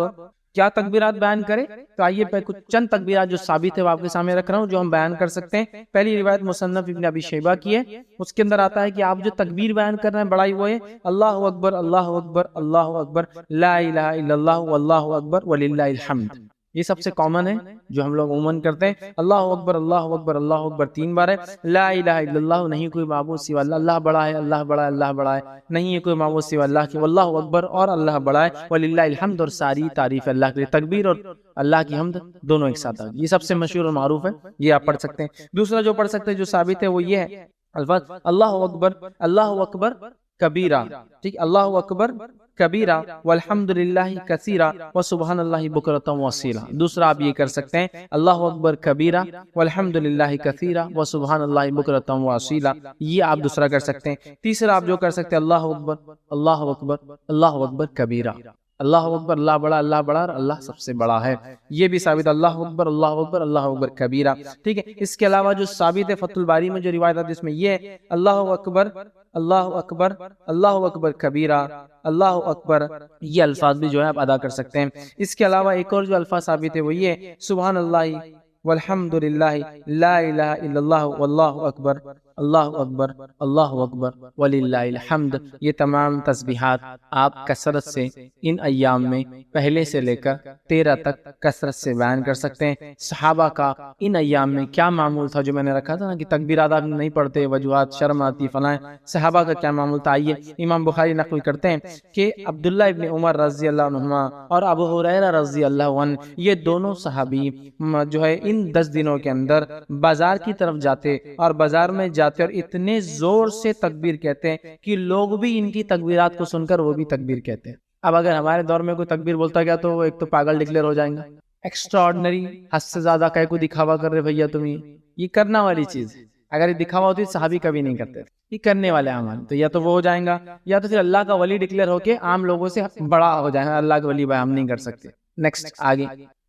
کیا تکبیرات بیان کریں؟ تو آئیے پہ کچھ چند تکبیرات جو ثابت ہے وہ آپ کے سامنے رکھ رہا ہوں، جو ہم بیان کر سکتے ہیں۔ پہلی روایت مصنف ابن ابی شیبہ کی ہے، اس کے اندر آتا ہے کہ آپ جو تکبیر بیان کر رہے ہیں بڑائی وہ ہے اللہ اکبر اللہ اکبر اللہ اکبر لا الہ الا اللہ واللہ اکبر وللہ الحمد۔ یہ سب سے کامن ہے جو ہم لوگ عموماً کرتے ہیں۔ اللہ اکبر اللہ اکبر اللہ اکبر 3 بار ہے۔ لا الہ الا اللہ نہیں کوئی معبود سوا اللہ، اللہ بڑا ہے اللہ بڑا ہے اللہ بڑا ہے، نہیں ہے کوئی معبود سوا اللہ کی، واللہ اکبر اور اللہ بڑا ہے، وللہ الحمد اور ساری تعریف اللہ کے لیے۔ تکبیر اور اللہ کی حمد دونوں ایک ساتھ آ گئی، یہ سب سے مشہور اور معروف ہے، یہ آپ پڑھ سکتے ہیں۔ دوسرا جو پڑھ سکتے ہیں جو ثابت ہے وہ یہ ہے الفاظ اللہ اکبر کبیرہ، ٹھیک، اللہ اکبر کبیرہ والحمدللہ کثیرہ وسبحان اللہ بکرۃ واصیلہ۔ دوسرا آپ یہ کر سکتے ہیں اللہ اکبر کبیرہ والحمدللہ کثیرہ وسبحان اللہ بکرۃ واصیلہ، یہ آپ دوسرا کر سکتے ہیں۔ تیسرا آپ جو کر سکتے ہیں اللہ اکبر کبیرہ، اللہ اکبر اللہ بڑا اور اللہ سب سے بڑا ہے، یہ بھی ثابت اللہ اکبر کبیرہ، ٹھیک ہے۔ اس کے علاوہ جو ثابت ہے فتح الباری میں جو روایت آتی ہے اس میں یہ ہے اللہ اکبر کبیرہ اللہ اکبر، یہ الفاظ بھی جو ہے آپ ادا کر سکتے ہیں۔ اس کے علاوہ ایک اور جو الفاظ ثابت ہے وہ یہ ہے سبحان اللہ والحمدللہ لا الہ الا اللہ واللہ اکبر اللہ اکبر وللہ الحمد۔ یہ تمام تسبیحات آپ کثرت سے ان ایام میں پہلے سے لے کر 13 تک کثرت سے بیان کر سکتے ہیں۔ صحابہ کا ان ایام میں کیا معمول تھا جو میں نے رکھا تھا نا کہ تکبیرات آپ نہیں پڑھتے، وجوہات شرم آتی فلاں، صحابہ کا کیا معمول تھا؟ آئیے امام بخاری نقل کرتے ہیں کہ عبداللہ ابن عمر رضی اللہ عنہما اور ابو ہریرہ رضی اللہ عنہ یہ دونوں صحابی جو ہے ان 10 دنوں کے اندر بازار کی طرف جاتے اور بازار میں جاتے اور اتنے زور سے تکبیر کہتے ہیں کہ لوگ بھی ان کی تکبیرات کو سن کر وہ بھی تکبیر کہتے ہیں۔ اب اگر ہمارے دور میں کوئی تکبیر بولتا گیا تو وہ ایک تو پاگل ڈکلیئر ہو جائیں گا، ایکسٹرا آرڈنری، حد سے زیادہ کہیں کو دکھاوا کر رہے بھیا تم، یہ کرنا والی چیز ہے۔ اگر یہ دکھاوا ہوتی صحابی کبھی نہیں کرتے، یہ کرنے والے اعمال، تو یا تو وہ ہو جائیں گا یا تو پھر اللہ کا ولی ڈکلیئر ہو کے عام لوگوں سے بڑا ہو جائیں گا، اللہ کا ولی بھائی ہم نہیں کر سکتے، نیکسٹ آگے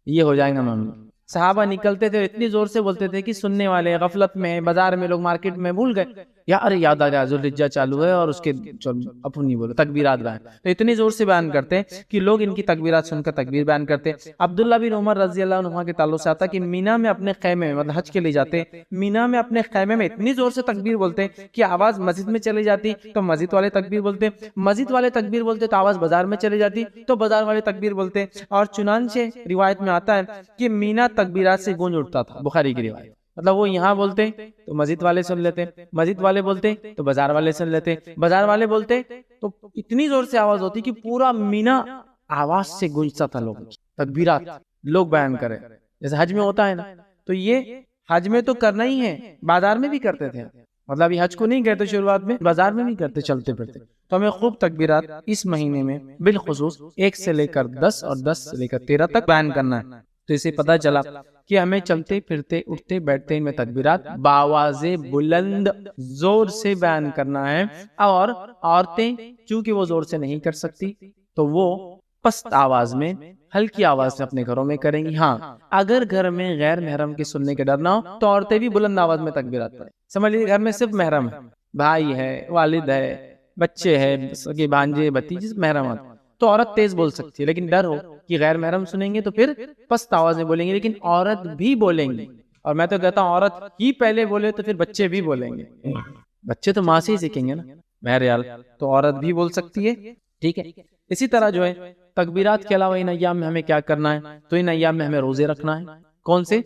یہ ہو جائیں گا معاملہ۔ صحابہ نکلتے تھے اتنی زور سے بولتے تھے کہ سننے والے غفلت میں، بازار میں، لوگ مارکیٹ میں بھول گئے ارے یاد آ گیا ذوالحجہ چالو ہے اور اس کے اپنی بولو تکبیرات بیان، تو اتنی زور سے بیان کرتے کہ لوگ ان کی تکبیرات سن کر تکبیر بیان کرتے۔ عبداللہ بن عمر رضی اللہ عنہ کے تعلق سے آتا کہ مینا میں اپنے خیمے میں، مطلب حج کے لیے جاتے، مینا میں اپنے خیمے میں اتنی زور سے تکبیر بولتے کہ آواز مسجد میں چلی جاتی تو مسجد والے تکبیر بولتے، مسجد والے تکبیر بولتے تو آواز بازار میں چلی جاتی تو بازار والے تکبیر بولتے، اور چنانچہ روایت میں آتا ہے کہ مینا تکبیرات سے گونج اٹھتا تھا، بخاری کی روایت، مطلب وہ یہاں بولتے تو مسجد والے سن لیتے، مسجد والے بولتے تو بازار والے سن لیتے، بازار والے بولتے تو اتنی زور سے آواز ہوتی کہ پورا مینا آواز سے گونجتا تھا، لوگ تکبیرات لوگ بیان کرے، جیسے حج میں ہوتا ہے نا، تو یہ حج میں تو کرنا ہی ہے، بازار میں بھی کرتے تھے، مطلب یہ حج کو نہیں کہتے شروعات میں، بازار میں بھی کرتے چلتے پھرتے۔ تو ہمیں خوب تکبیرات اس مہینے میں بالخصوص 1 سے لے کر 10 اور 10 سے لے کر 13 تک بیان کرنا ہے۔ تو اسے پتہ چلا کہ ہمیں چلتے پھرتے اٹھتے بیٹھتے میں تکبیرات باواز بلند زور سے بیان کرنا ہے، اور عورتیں چونکہ وہ زور سے نہیں کر سکتی تو وہ پست آواز میں، ہلکی آواز سے اپنے گھروں میں کریں گی۔ ہاں اگر گھر میں غیر محرم کے سننے کے ڈر نہ ہو تو عورتیں بھی بلند آواز میں تکبیرات پڑھیں۔ سمجھ لیجیے گھر میں صرف محرم ہے، بھائی ہے، والد ہے، بچے ہے، سگے بھانجے بھتیجے محرمات، تو عورت تیز بول سکتی ہے، لیکن ڈر ہو کہ غیر محرم سنیں گے تو پھر پست آواز میں بولیں گے، لیکن عورت بھی بولیں گے، اور میں تو کہتا ہوں عورت ہی پہلے بولے تو پھر بچے بھی بولیں گے، بچے تو ماں سے ہی سیکھیں گے نا بہرحال، تو عورت بھی بول سکتی ہے، ٹھیک ہے۔ اسی طرح جو ہے تکبیرات کے علاوہ ان ایام میں ہمیں کیا کرنا ہے، تو ان ایام میں ہمیں روزے رکھنا ہے، کون سے؟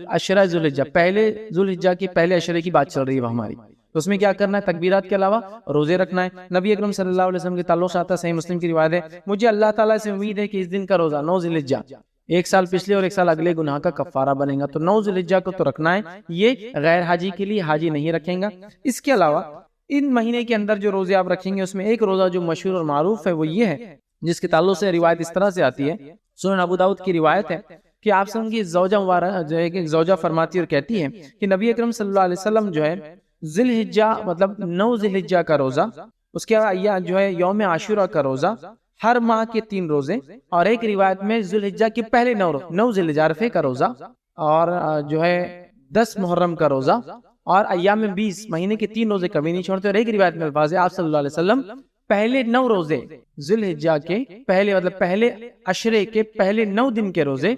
عشرہ ذوالحجہ، پہلے ذوالحجہ کے پہلے عشرے کی بات چل رہی ہے وہ ہماری، تو اس میں کیا کرنا ہے؟ تکبیرات کے علاوہ روزے رکھنا ہے۔ نبی اکرم صلی اللہ علیہ وسلم کے تعلق سے آتا ہے، صحیح مسلم کی روایت ہے، مجھے اللہ تعالیٰ سے امید ہے کہ اس دن کا روزہ 9 ذی الحجہ، ایک سال پچھلے اور ایک سال اگلے گناہ کا کفارہ بنے گا، تو 9 ذی الحجہ کو تو رکھنا ہے، یہ غیر حاجی کے لیے، حاجی نہیں رکھیں گا۔ اس کے علاوہ ان مہینے کے اندر جو روزے آپ رکھیں گے اس میں ایک روزہ جو مشہور اور معروف ہے وہ یہ ہے، جس کے تعلق سے روایت اس طرح سے آتی ہے، سنن ابو داؤد کی روایت ہے کہ آپ سے ان کی زوجہ مبارکہ جو ہے کہ زوجہ فرماتی اور کہتی ہے کہ نبی اکرم صلی اللہ علیہ وسلم جو ہے ذی الحجہ مطلب 9 ذی الحجہ کا روزہ، اس کے بعد جو ہے یوم عاشورہ کا روزہ، ہر ماہ کے 3 روزے، اور ایک روایت میں ذی الحجہ کے پہلے 9 ذی الحجہ عرفے کا روزہ، اور جو ہے 10 محرم کا روزہ، اور ایام 20 مہینے کے 3 روزے کبھی نہیں چھوڑتے، اور ایک روایت میں الفاظ ہے آپ صلی اللہ علیہ وسلم پہلے 9 روزے ذی الحجہ کے پہلے مطلب پہلے عشرے کے پہلے 9 دن کے روزے،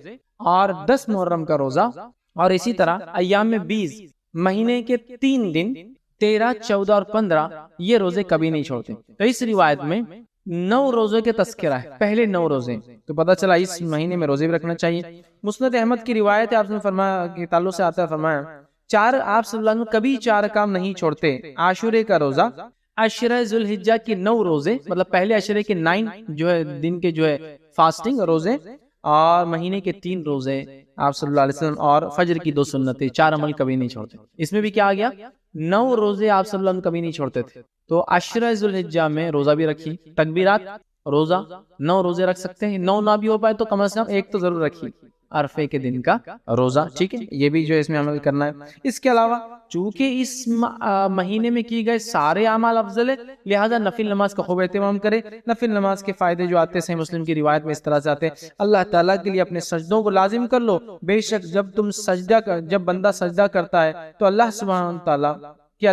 اور 10 محرم کا روزہ، اور اسی طرح ایام 20 مہینے کے 3 دن 13 14 اور 15 یہ روزے کبھی نہیں چھوڑتے۔ تو اس روایت میں 9 روزے کے تذکرہ ہے، پہلے 9 روزے، تو پتہ چلا اس مہینے میں روزے بھی رکھنا چاہیے۔ مسند احمد کی روایت ہے، آپ نے فرمایا کہ تعلق سے آتا ہے، فرمایا آپ صلی اللہ علیہ وسلم کبھی 4 کام نہیں چھوڑتے، عاشورے کا روزہ، عشرہ ذی الحجہ کے 9 روزے مطلب پہلے عشرے کے 9 جو ہے دن کے جو ہے فاسٹنگ روزے، اور مہینے کے 3 روزے آپ صلی اللہ علیہ وسلم، اور فجر کی 2 سنتیں، 4 عمل کبھی نہیں چھوڑتے۔ اس میں بھی کیا آ گیا؟ 9 روزے آپ صلی اللہ علیہ وسلم کبھی نہیں چھوڑتے تھے، تو عشرہ ذی الحجہ میں روزہ بھی رکھی، تکبیرات، روزہ، 9 روزے رکھ سکتے ہیں، 9 نہ بھی ہو پائے تو کم از کم ایک تو ضرور رکھی، عرفے کے دن کا روزہ، ٹھیک ہے، یہ بھی جو ہے اس میں عمل کرنا ہے۔ اس کے علاوہ چونکہ اس مہینے میں کی گئے سارے اعمال افضل ہے، لہذا نفل نماز کا خوب اہتمام کرے۔ نفل نماز کے فائدے جو آتے ہیں صحیح مسلم کی روایت میں اس طرح سے آتے ہیں، اللہ تعالیٰ کے لیے اپنے سجدوں کو لازم کر لو، بے شک جب بندہ سجدہ کرتا ہے تو اللہ سبحانہ تعالیٰ کہ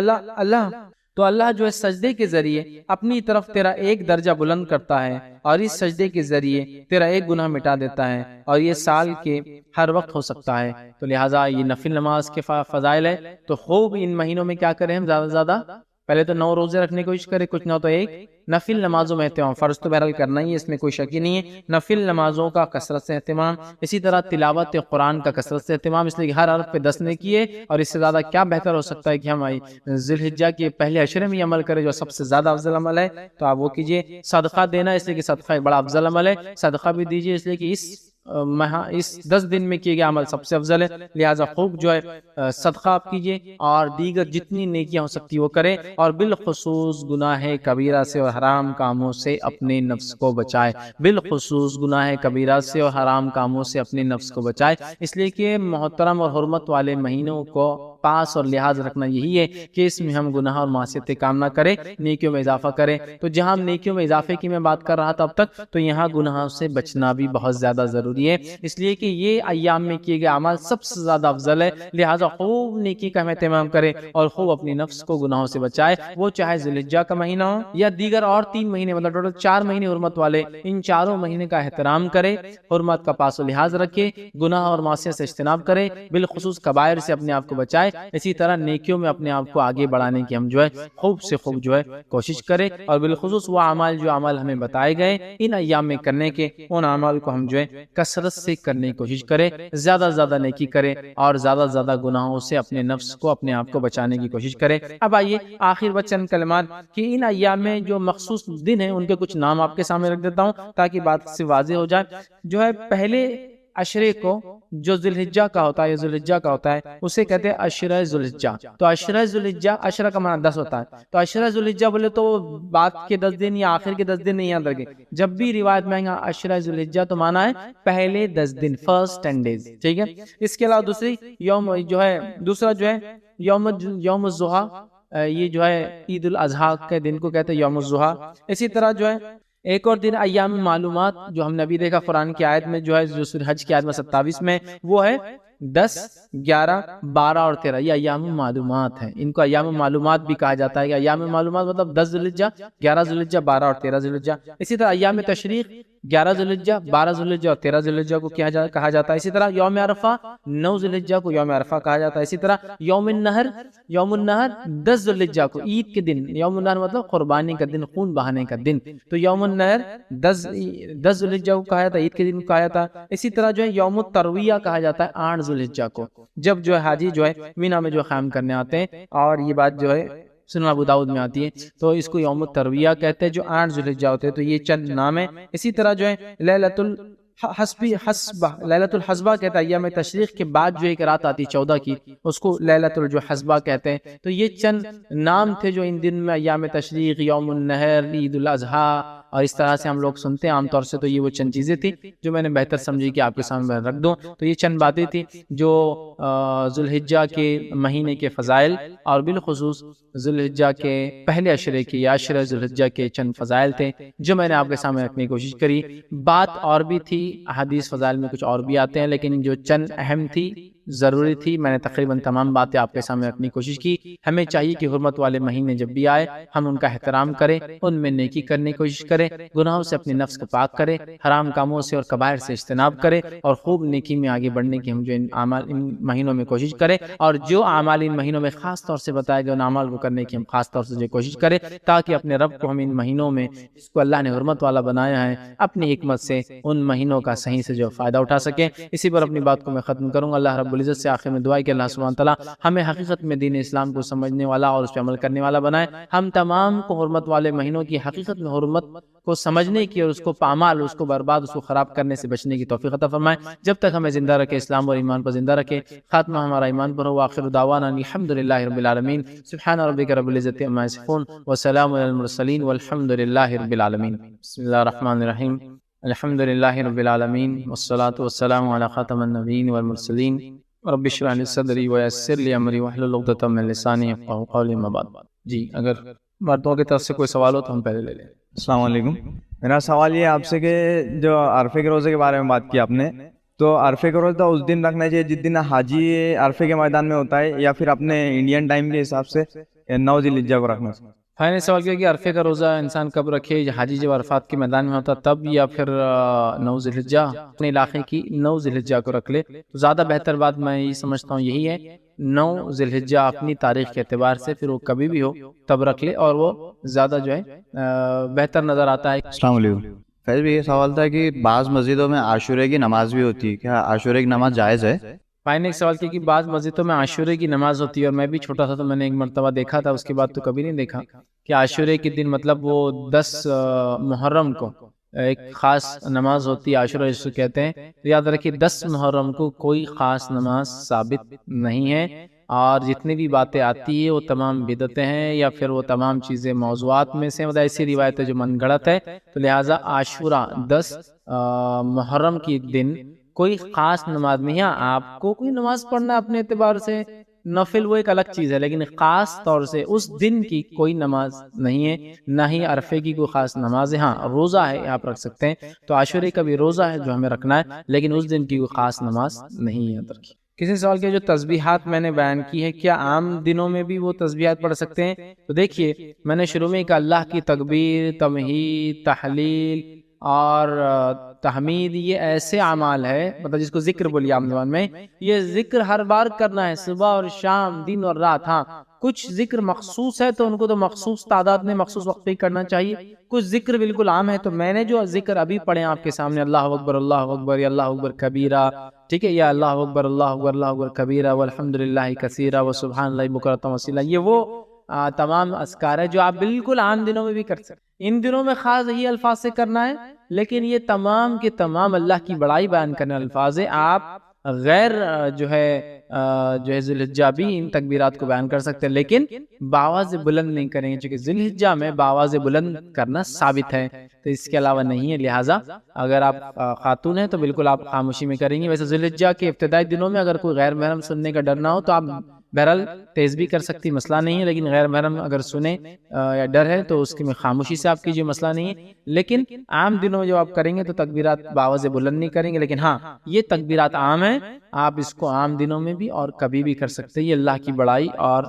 اللہ جو ہے سجدے کے ذریعے اپنی طرف تیرا ایک درجہ بلند کرتا ہے، اور اس سجدے کے ذریعے تیرا ایک گناہ مٹا دیتا ہے، اور یہ سال کے ہر وقت ہو سکتا ہے، تو لہٰذا یہ نفل نماز کے فضائل ہے، تو خوب ان مہینوں میں کیا کریں ہم زیادہ سے زیادہ، پہلے تو 9 روزے رکھنے کی کوشش کرے، کچھ نہ تو ایک نفل نمازوں میں اہتمام، فرض تو بہرحال کرنا ہی ہے، اس میں کوئی شک ہی نہیں ہے، نفل نمازوں کا کثرت سے اہتمام، اسی طرح تلاوت قرآن کا کثرت سے اہتمام، اس لیے کہ ہر حرف پہ 10 نے کیے، اور اس سے زیادہ کیا بہتر ہو سکتا ہے کہ ہم ذی الحجہ کے پہلے عشرے میں عمل کرے جو سب سے زیادہ افضل عمل ہے، تو آپ وہ کیجئے۔ صدقہ دینا، اس لیے کہ صدقہ ایک بڑا افضل عمل ہے، صدقہ بھی دیجئے، اس لیے کہ اس 10 دن میں کیے گئے عمل سب سے افضل ہے، لہٰذا خوب جو ہے صدقہ آپ کیجئے، اور دیگر جتنی نیکیاں ہو سکتی وہ کرے، اور بالخصوص گناہ کبیرہ سے اور حرام کاموں سے اپنے نفس کو بچائے، بالخصوص گناہ کبیرہ سے اور حرام کاموں سے اپنے نفس کو بچائے، اس لیے کہ محترم اور حرمت والے مہینوں کو پاس اور لحاظ رکھنا یہی ہے کہ اس میں ہم گناہ اور معصیتیں کام نہ کریں، نیکیوں میں اضافہ کریں۔ تو جہاں ہم نیکیوں میں اضافے کی میں بات کر رہا تھا اب تک، تو یہاں گناہوں سے بچنا بھی بہت زیادہ ضروری ہے، اس لیے کہ یہ ایام میں کیے گئے اعمال سب سے زیادہ افضل ہے، لہٰذا خوب نیکی کا اہتمام کرے، اور خوب اپنی نفس کو گناہوں سے بچائے، وہ چاہے ذی الحجہ کا مہینہ ہو یا دیگر اور 3 مہینے، مطلب ٹوٹل 4 مہینے حرمت والے، ان چاروں مہینے کا احترام کرے، حرمت کا پاس و لحاظ رکھے، گناہ اور معصیت سے اجتناب کرے، بالخصوص کبائر سے اپنے آپ کو بچائے، اسی طرح نیکیوں میں اپنے آپ کو آگے بڑھانے کی ہم جو ہے خوب سے خوب جو ہے کوشش کرے، اور بالخصوص وہ اعمال جو اعمال ہمیں بتائے گئے ان ایام میں کرنے کے، ان اعمال کو ہم جو ہے کثرت سے کرنے کی کوشش کرے، زیادہ سے زیادہ نیکی کرے، اور زیادہ سے زیادہ گناہوں سے اپنے نفس کو اپنے آپ کو بچانے کی کوشش کرے۔ اب آئیے آخر بچن کلمات کہ ان ایام میں جو مخصوص دن ہیں ان کے کچھ نام آپ کے سامنے رکھ دیتا ہوں تاکہ بات سے واضح ہو جائے۔ جو ہے پہلے عشرے کو جو ذی الحجہ کا ہوتا ہے یا ذی الحجہ کا ہوتا ہے اسے کہتے ہیں عشرہ ذی الحجہ، تو عشرہ ذی الحجہ، عشرہ کا معنی 10 ہوتا ہے، تو عشرہ ذی الحجہ بولے تو بعد کے 10 دن یا آخر کے 10 دن نہیں یاد رکھے، جب بھی روایت میں آئے عشرہ ذی الحجہ تو معنی ہے پہلے 10 دن، فرسٹ 10 days، ٹھیک ہے۔ اس کے علاوہ دوسرا جو ہے یوم الضحیٰ، یہ جو ہے عید الاضحیٰ کے دن کو کہتے ہیں یوم الضحیٰ۔ اسی طرح جو ہے ایک اور دن ایام معلومات جو ہم نے ابھی دیکھا قرآن کی آیت میں جو ہے جو سورہ حج کی آیت میں 27 میں، وہ ہے 10, 11, 12 اور 13 یہ ایام معلومات ہیں. ان کو ایام معلومات بھی کہا جاتا ہے. کہ ایام معلومات مطلب 10 ذوالحجہ، 11 ذوالحجہ، 12 اور 13 ذوالحجہ. اسی طرح ایام تشریق 11 ذوالحجہ، 12 ذوالحجہ اور 13 ذوالحجہ کو کہا جاتا ہے. اسی طرح یوم عرفہ 9 ذوالحجہ کو یوم عرفہ کہا جاتا ہے. اسی طرح یوم النہر 10 ذوالحجہ کو عید کے دن، یوم النہر مطلب قربانی کا دن، خون بہانے کا دن، تو یوم النہر 10 ذوالحجہ کو کہا جاتا ہے، عید کے دن کو کہا جاتا ہے. اسی طرح جو ہے یوم الترویہ کہا جاتا ہے 8 ذوالحجہ کو، جب جو ہے حاجی جو ہے مینا میں جو قیام کرنے آتے ہیں. اور یہ بات جو ہے سنن ابو داؤد میں آتی ہے، تو اس کو یوم الترویہ کہتے ہیں جو 8 ذوالحجہ ہوتے ہیں. تو یہ چند نام ہیں. اسی طرح جو ہے لیلۃ الحسبہ کہتا ہے ایام تشریق کے بعد جو ایک رات آتی 14 کی، اس کو لیلۃ الحسبہ کہتے ہیں. تو یہ چند نام تھے جو ان دن میں ایام تشریق، یوم النہر، عید الاضحیٰ اور اس طرح سے ہم لوگ سنتے ہیں عام طور سے. تو یہ وہ چند چیزیں تھیں جو میں نے بہتر سمجھی کہ آپ کے سامنے رکھ دوں. تو یہ چند باتیں تھیں جو ذوالحجہ کے مہینے کے فضائل اور بالخصوص ذوالحجہ کے پہلے عشرے کے یا عشرہ ذوالحجہ کے چند فضائل تھے جو میں نے آپ کے سامنے رکھنے کی کوشش کری. بات اور بھی تھی، احادیث فضائل میں کچھ اور بھی آتے ہیں، لیکن جو چند اہم تھی، ضروری تھی، میں نے تقریباً تمام باتیں آپ کے سامنے رکھنے کی کوشش کی. ہمیں چاہیے کہ حرمت والے مہینے جب بھی آئے ہم ان کا احترام کریں، ان میں نیکی کرنے کی کوشش کریں، گناہوں سے اپنے نفس کو پاک کریں، حرام کاموں سے اور کبائر سے اجتناب کریں، اور خوب نیکی میں آگے بڑھنے کی ہم جو ان مہینوں میں کوشش کریں. اور جو اعمال ان مہینوں میں خاص طور سے بتائے گئے ان اعمال کو کرنے کی ہم خاص طور سے جو کوشش کریں، تاکہ اپنے رب کو ہم ان مہینوں میں جس کو اللہ نے حرمت والا بنایا ہے اپنی حکمت سے ان مہینوں کا صحیح سے جو فائدہ اٹھا سکیں. اسی پر اپنی بات کو میں ختم کروں گا. اللہ رب العزت سے آخر میں دعا ہے کہ اللہ سبحانہ تعالیٰ ہمیں حقیقت میں دین اسلام کو سمجھنے والا اور اس پہ عمل کرنے والا بنائے. ہم تمام کو حرمت والے مہینوں کی حقیقت میں حرمت کو سمجھنے کی اور اس کو پامال، اس کو برباد، اس کو خراب کرنے سے بچنے کی توفیق عطا فرمائے. جب تک ہمیں زندہ رکھے اسلام اور ایمان پر زندہ رکھے، خاتمہ ہمارا ایمان پر ہو. آخر دعوانا الحمدللہ رب العالمین. سبحان ربک رب العزت عما یصفون وسلام علی المرسلین والحمد للہ رب العالمین. بسم اللہ الرحمن الرحیم. الحمد للہ رب العالمین والصلاة والسلام علی خاتم النبیین والمرسلین. رب اشرح لی صدری ویسر لی امری واحلل عقدۃ من لسانی یفقہوا قولی. اما بعد. جی اگر مردوں کی طرف سے کوئی سوال ہو تو ہم پہلے لے لیں. السلام علیکم. میرا سوال یہ آپ سے کہ جو عرفے کے روزے کے بارے میں بات کی آپ نے، تو عرفے کا روزہ اس دن رکھنا چاہیے جس دن حاجی عرفے کے میدان میں ہوتا ہے، یا پھر اپنے انڈین ٹائم کے حساب سے 9 ذی الحجہ کو رکھنا چاہیے؟ بھائی نے سوال کیا کہ عرفے کا روزہ انسان کب رکھے، حاجی جب عرفات کے میدان میں ہوتا تب، یا پھر 9 ذی الحجہ اپنے علاقے کی 9 ذی الحجہ کو رکھ لے. تو زیادہ بہتر بات میں یہ سمجھتا ہوں یہی ہے 9 ذی الحجہ اپنی تاریخ کے اعتبار سے، پھر وہ کبھی بھی ہو تب رکھ لے، اور وہ زیادہ جو ہے بہتر نظر آتا ہے. السلام علیکم. فیض بھی یہ سوال تھا کہ بعض مسجدوں میں عاشورے کی نماز بھی ہوتی ہے، کیا عاشورے کی نماز جائز ہے؟ بھائی نے ایک سوال کیا کہ بعض مسجدوں میں عاشورے کی نماز ہوتی ہے، اور میں بھی چھوٹا تھا تو میں نے ایک مرتبہ دیکھا تھا، اس کے بعد تو کبھی نہیں دیکھا کہ عاشورے کے دن مطلب وہ 10 محرم کو ایک خاص نماز ہوتی ہے عاشورہ جس کو کہتے ہیں. تو یاد رکھیے 10 محرم کو کوئی خاص نماز ثابت نہیں ہے، اور جتنی بھی باتیں آتی ہیں وہ تمام بدعتیں ہیں، یا پھر وہ تمام چیزیں موضوعات میں سے ایسی روایتیں جو من گھڑت ہے. تو لہٰذا عاشورہ 10 محرم کی ایک دن کوئی خاص نماز نہیں ہے. آپ کو کوئی نماز پڑھنا اپنے اعتبار سے نفل وہ ایک الگ چیز ہے، لیکن خاص طور سے اس دن کی کوئی نماز نہیں ہے، نہ ہی عرفے کی کوئی خاص نماز ہے. ہاں روزہ ہے، آپ رکھ سکتے ہیں. تو عاشورے کا بھی روزہ ہے جو ہمیں رکھنا ہے، لیکن اس دن کی کوئی خاص نماز نہیں ہے. کسی سوال کے جو تسبیحات میں نے بیان کی ہے، کیا عام دنوں میں بھی وہ تسبیحات پڑھ سکتے ہیں؟ تو دیکھیے میں نے شروع میں کہا اللہ کی تکبیر، تمہید، تحلیل اور تحمید یہ ایسے اعمال ہے، مطلب جس کو ذکر بولیے عام زبان میں، یہ ذکر ہر بار کرنا ہے، صبح اور شام، دن اور رات. ہاں کچھ ذکر مخصوص ہے تو ان کو تو مخصوص تعداد میں مخصوص وقت پہ کرنا چاہیے. کچھ ذکر بالکل عام ہے. تو میں نے جو ذکر ابھی پڑھے آپ کے سامنے، اللہ اکبر یا اللہ اکبر کبیرہ، ٹھیک ہے، یا اللہ اکبر اللہ اکبر کبیرہ والحمدللہ کثیرہ وسبحان اللہ بکرۃ واسیلہ، یہ وہ تمام اذکار ہے جو آپ بالکل عام دنوں میں بھی کر سکتے. ان دنوں میں خاص یہی الفاظ سے کرنا ہے، لیکن یہ تمام کے تمام اللہ کی بڑائی بیان کرنے الفاظ ہے. آپ غیر جو ہے ذی الحجہ بھی ان تکبیرات کو بیان کر سکتے ہیں، لیکن بآواز بلند نہیں کریں گے، چونکہ ذی الحجہ میں بآواز بلند کرنا ثابت ہے، تو اس کے علاوہ نہیں ہے. لہٰذا اگر آپ خاتون ہیں تو بالکل آپ خاموشی میں کریں گے. ویسے ذی الحجہ کے ابتدائی دنوں میں اگر کوئی غیر محرم سننے کا ڈر نہ ہو تو آپ بہرحال تیز بھی کر سکتی، مسئلہ نہیں ہے، لیکن غیر محرم اگر سنے یا ڈر ہے تو اس کے میں خاموشی سے آپ کیجیے، مسئلہ نہیں ہے۔ لیکن عام دنوں میں جب آپ کریں گے تو تکبیرات باوز بلند نہیں کریں گے، لیکن ہاں یہ تکبیرات عام ہیں، آپ اس کو عام دنوں میں بھی اور کبھی بھی کر سکتے ہیں۔ یہ اللہ کی بڑائی اور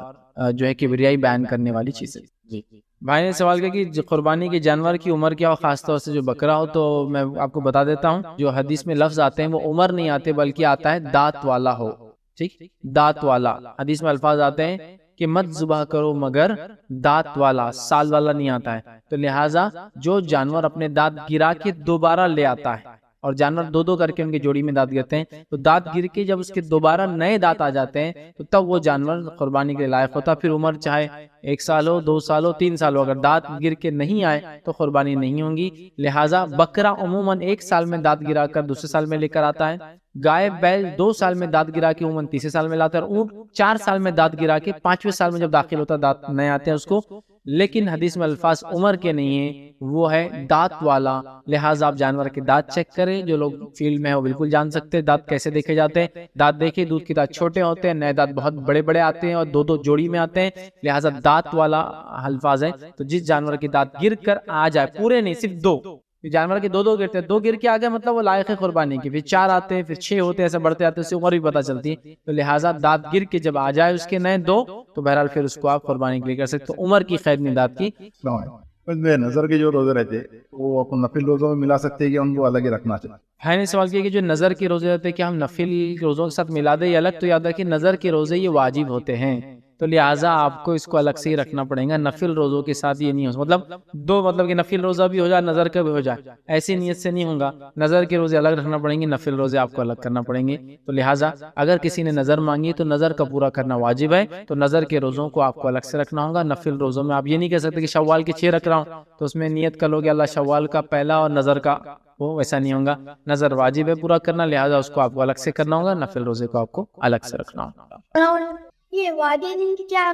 جو ہے کبریائی بیان کرنے والی چیز ہے۔ جی بھائی نے سوال کیا کہ قربانی کے جانور کی عمر کیا ہو، خاص طور سے جو بکرا ہو، تو میں آپ کو بتا دیتا ہوں، جو حدیث میں لفظ آتے ہیں وہ عمر نہیں آتے بلکہ آتا ہے دانت والا ہو، ٹھیک، دانت والا۔ حدیث میں الفاظ آتے ہیں کہ مت ذبح کرو مگر دانت والا، سال والا نہیں آتا ہے۔ تو لہٰذا جو جانور اپنے دانت گرا کے دوبارہ لے آتا ہے، اور جانور دو دو کر کے ان کی جوڑی میں دانت گرتے ہیں، تو دانت گر کے جب اس کے دوبارہ نئے دانت آ جاتے ہیں تو تب وہ جانور قربانی کے لائق ہوتا۔ پھر عمر چاہے 1 سال ہو، 2 سال ہو، 3 سال ہو، اگر دانت گر کے نہیں آئے تو قربانی نہیں ہوں گی۔ لہٰذا بکرا عموماً 1 سال میں دانت گرا کر دوسرے سال میں لے کر آتا ہے، گائے بیل 2 سال میں دانت گرا کے عموماً تیسرے سال میں لاتا ہے، اور اونٹ 4 سال میں دانت گرا کے 5ویں سال میں جب داخل ہوتا ہے دانت نئے آتے ہیں اس کو۔ لیکن حدیث میں الفاظ عمر کے نہیں ہیں، وہ ہے دانت والا۔ لہٰذا آپ جانور کے دانت چیک کریں، جو لوگ فیلڈ میں ہیں وہ بالکل جان سکتے ہیں دانت کیسے دیکھے جاتے ہیں۔ دانت دیکھیں، دودھ کے دانت چھوٹے ہوتے ہیں، نئے دانت بہت بڑے بڑے آتے ہیں اور 2 جوڑی میں آتے ہیں، لہٰذا دانت والا الفاظ ہے۔ تو جس جانور کے دانت گر کر آ جائے، پورے نہیں صرف 2، جانور کے 2 گرتے ہیں، 2 گر کے آ گئے مطلب وہ لائق ہے قربانی کی، پھر 4 آتے ہیں، پھر 6 ہوتے ہیں، ایسے بڑھتے آتے ہیں، اس سے عمر بھی پتہ چلتی ہے۔ تو لہٰذا دانت گر کے جب آ جائے اس کے نئے 2، تو بہرحال پھر اس کو آپ قربانی کے لیے کر سکتے۔ تو عمر کی قید نہیں دانت کی۔ نظر کے جو روزے رہتے وہ اپن نفل روزوں میں ملا سکتے ہیں کہ ان کو الگ ہی رکھنا چاہیے؟ بھائی نے سوال کیا کہ جو نظر کے روزے رہتے ہیں کیا ہم نفل روزوں کے ساتھ ملا دیں یا الگ؟ تو یاد رکھیں نظر کے روزے یہ واجب ہوتے ہیں، تو لہٰذا آپ کو اس کو الگ سے ہی رکھنا پڑے گا، نفل روزوں کے ساتھ یہ نہیں ہو مطلب کہ نفل روزہ بھی ہو جائے نظر کا بھی ہو جائے، ایسی نیت سے نہیں ہوگا۔ نظر کے روزے الگ رکھنا پڑیں گے، نفل روزے آپ کو الگ کرنا پڑیں گے۔ تو لہٰذا اگر کسی نے نظر مانگی تو نظر کا پورا کرنا واجب ہے، تو نظر کے روزوں کو آپ کو الگ سے رکھنا ہوگا۔ نفل روزوں میں آپ یہ نہیں کہہ سکتے کہ شوال کے 6 رکھ رہا ہوں تو اس میں نیت کر لو گے اللہ شوال کا پہلا اور نظر کا، وہ ویسا نہیں ہوگا۔ نظر واجب ہے پورا کرنا، لہٰذا اس کو آپ کو الگ سے کرنا ہوگا، نفل روزے کو آپ کو الگ سے رکھنا ہوگا۔ یہ واجب کیا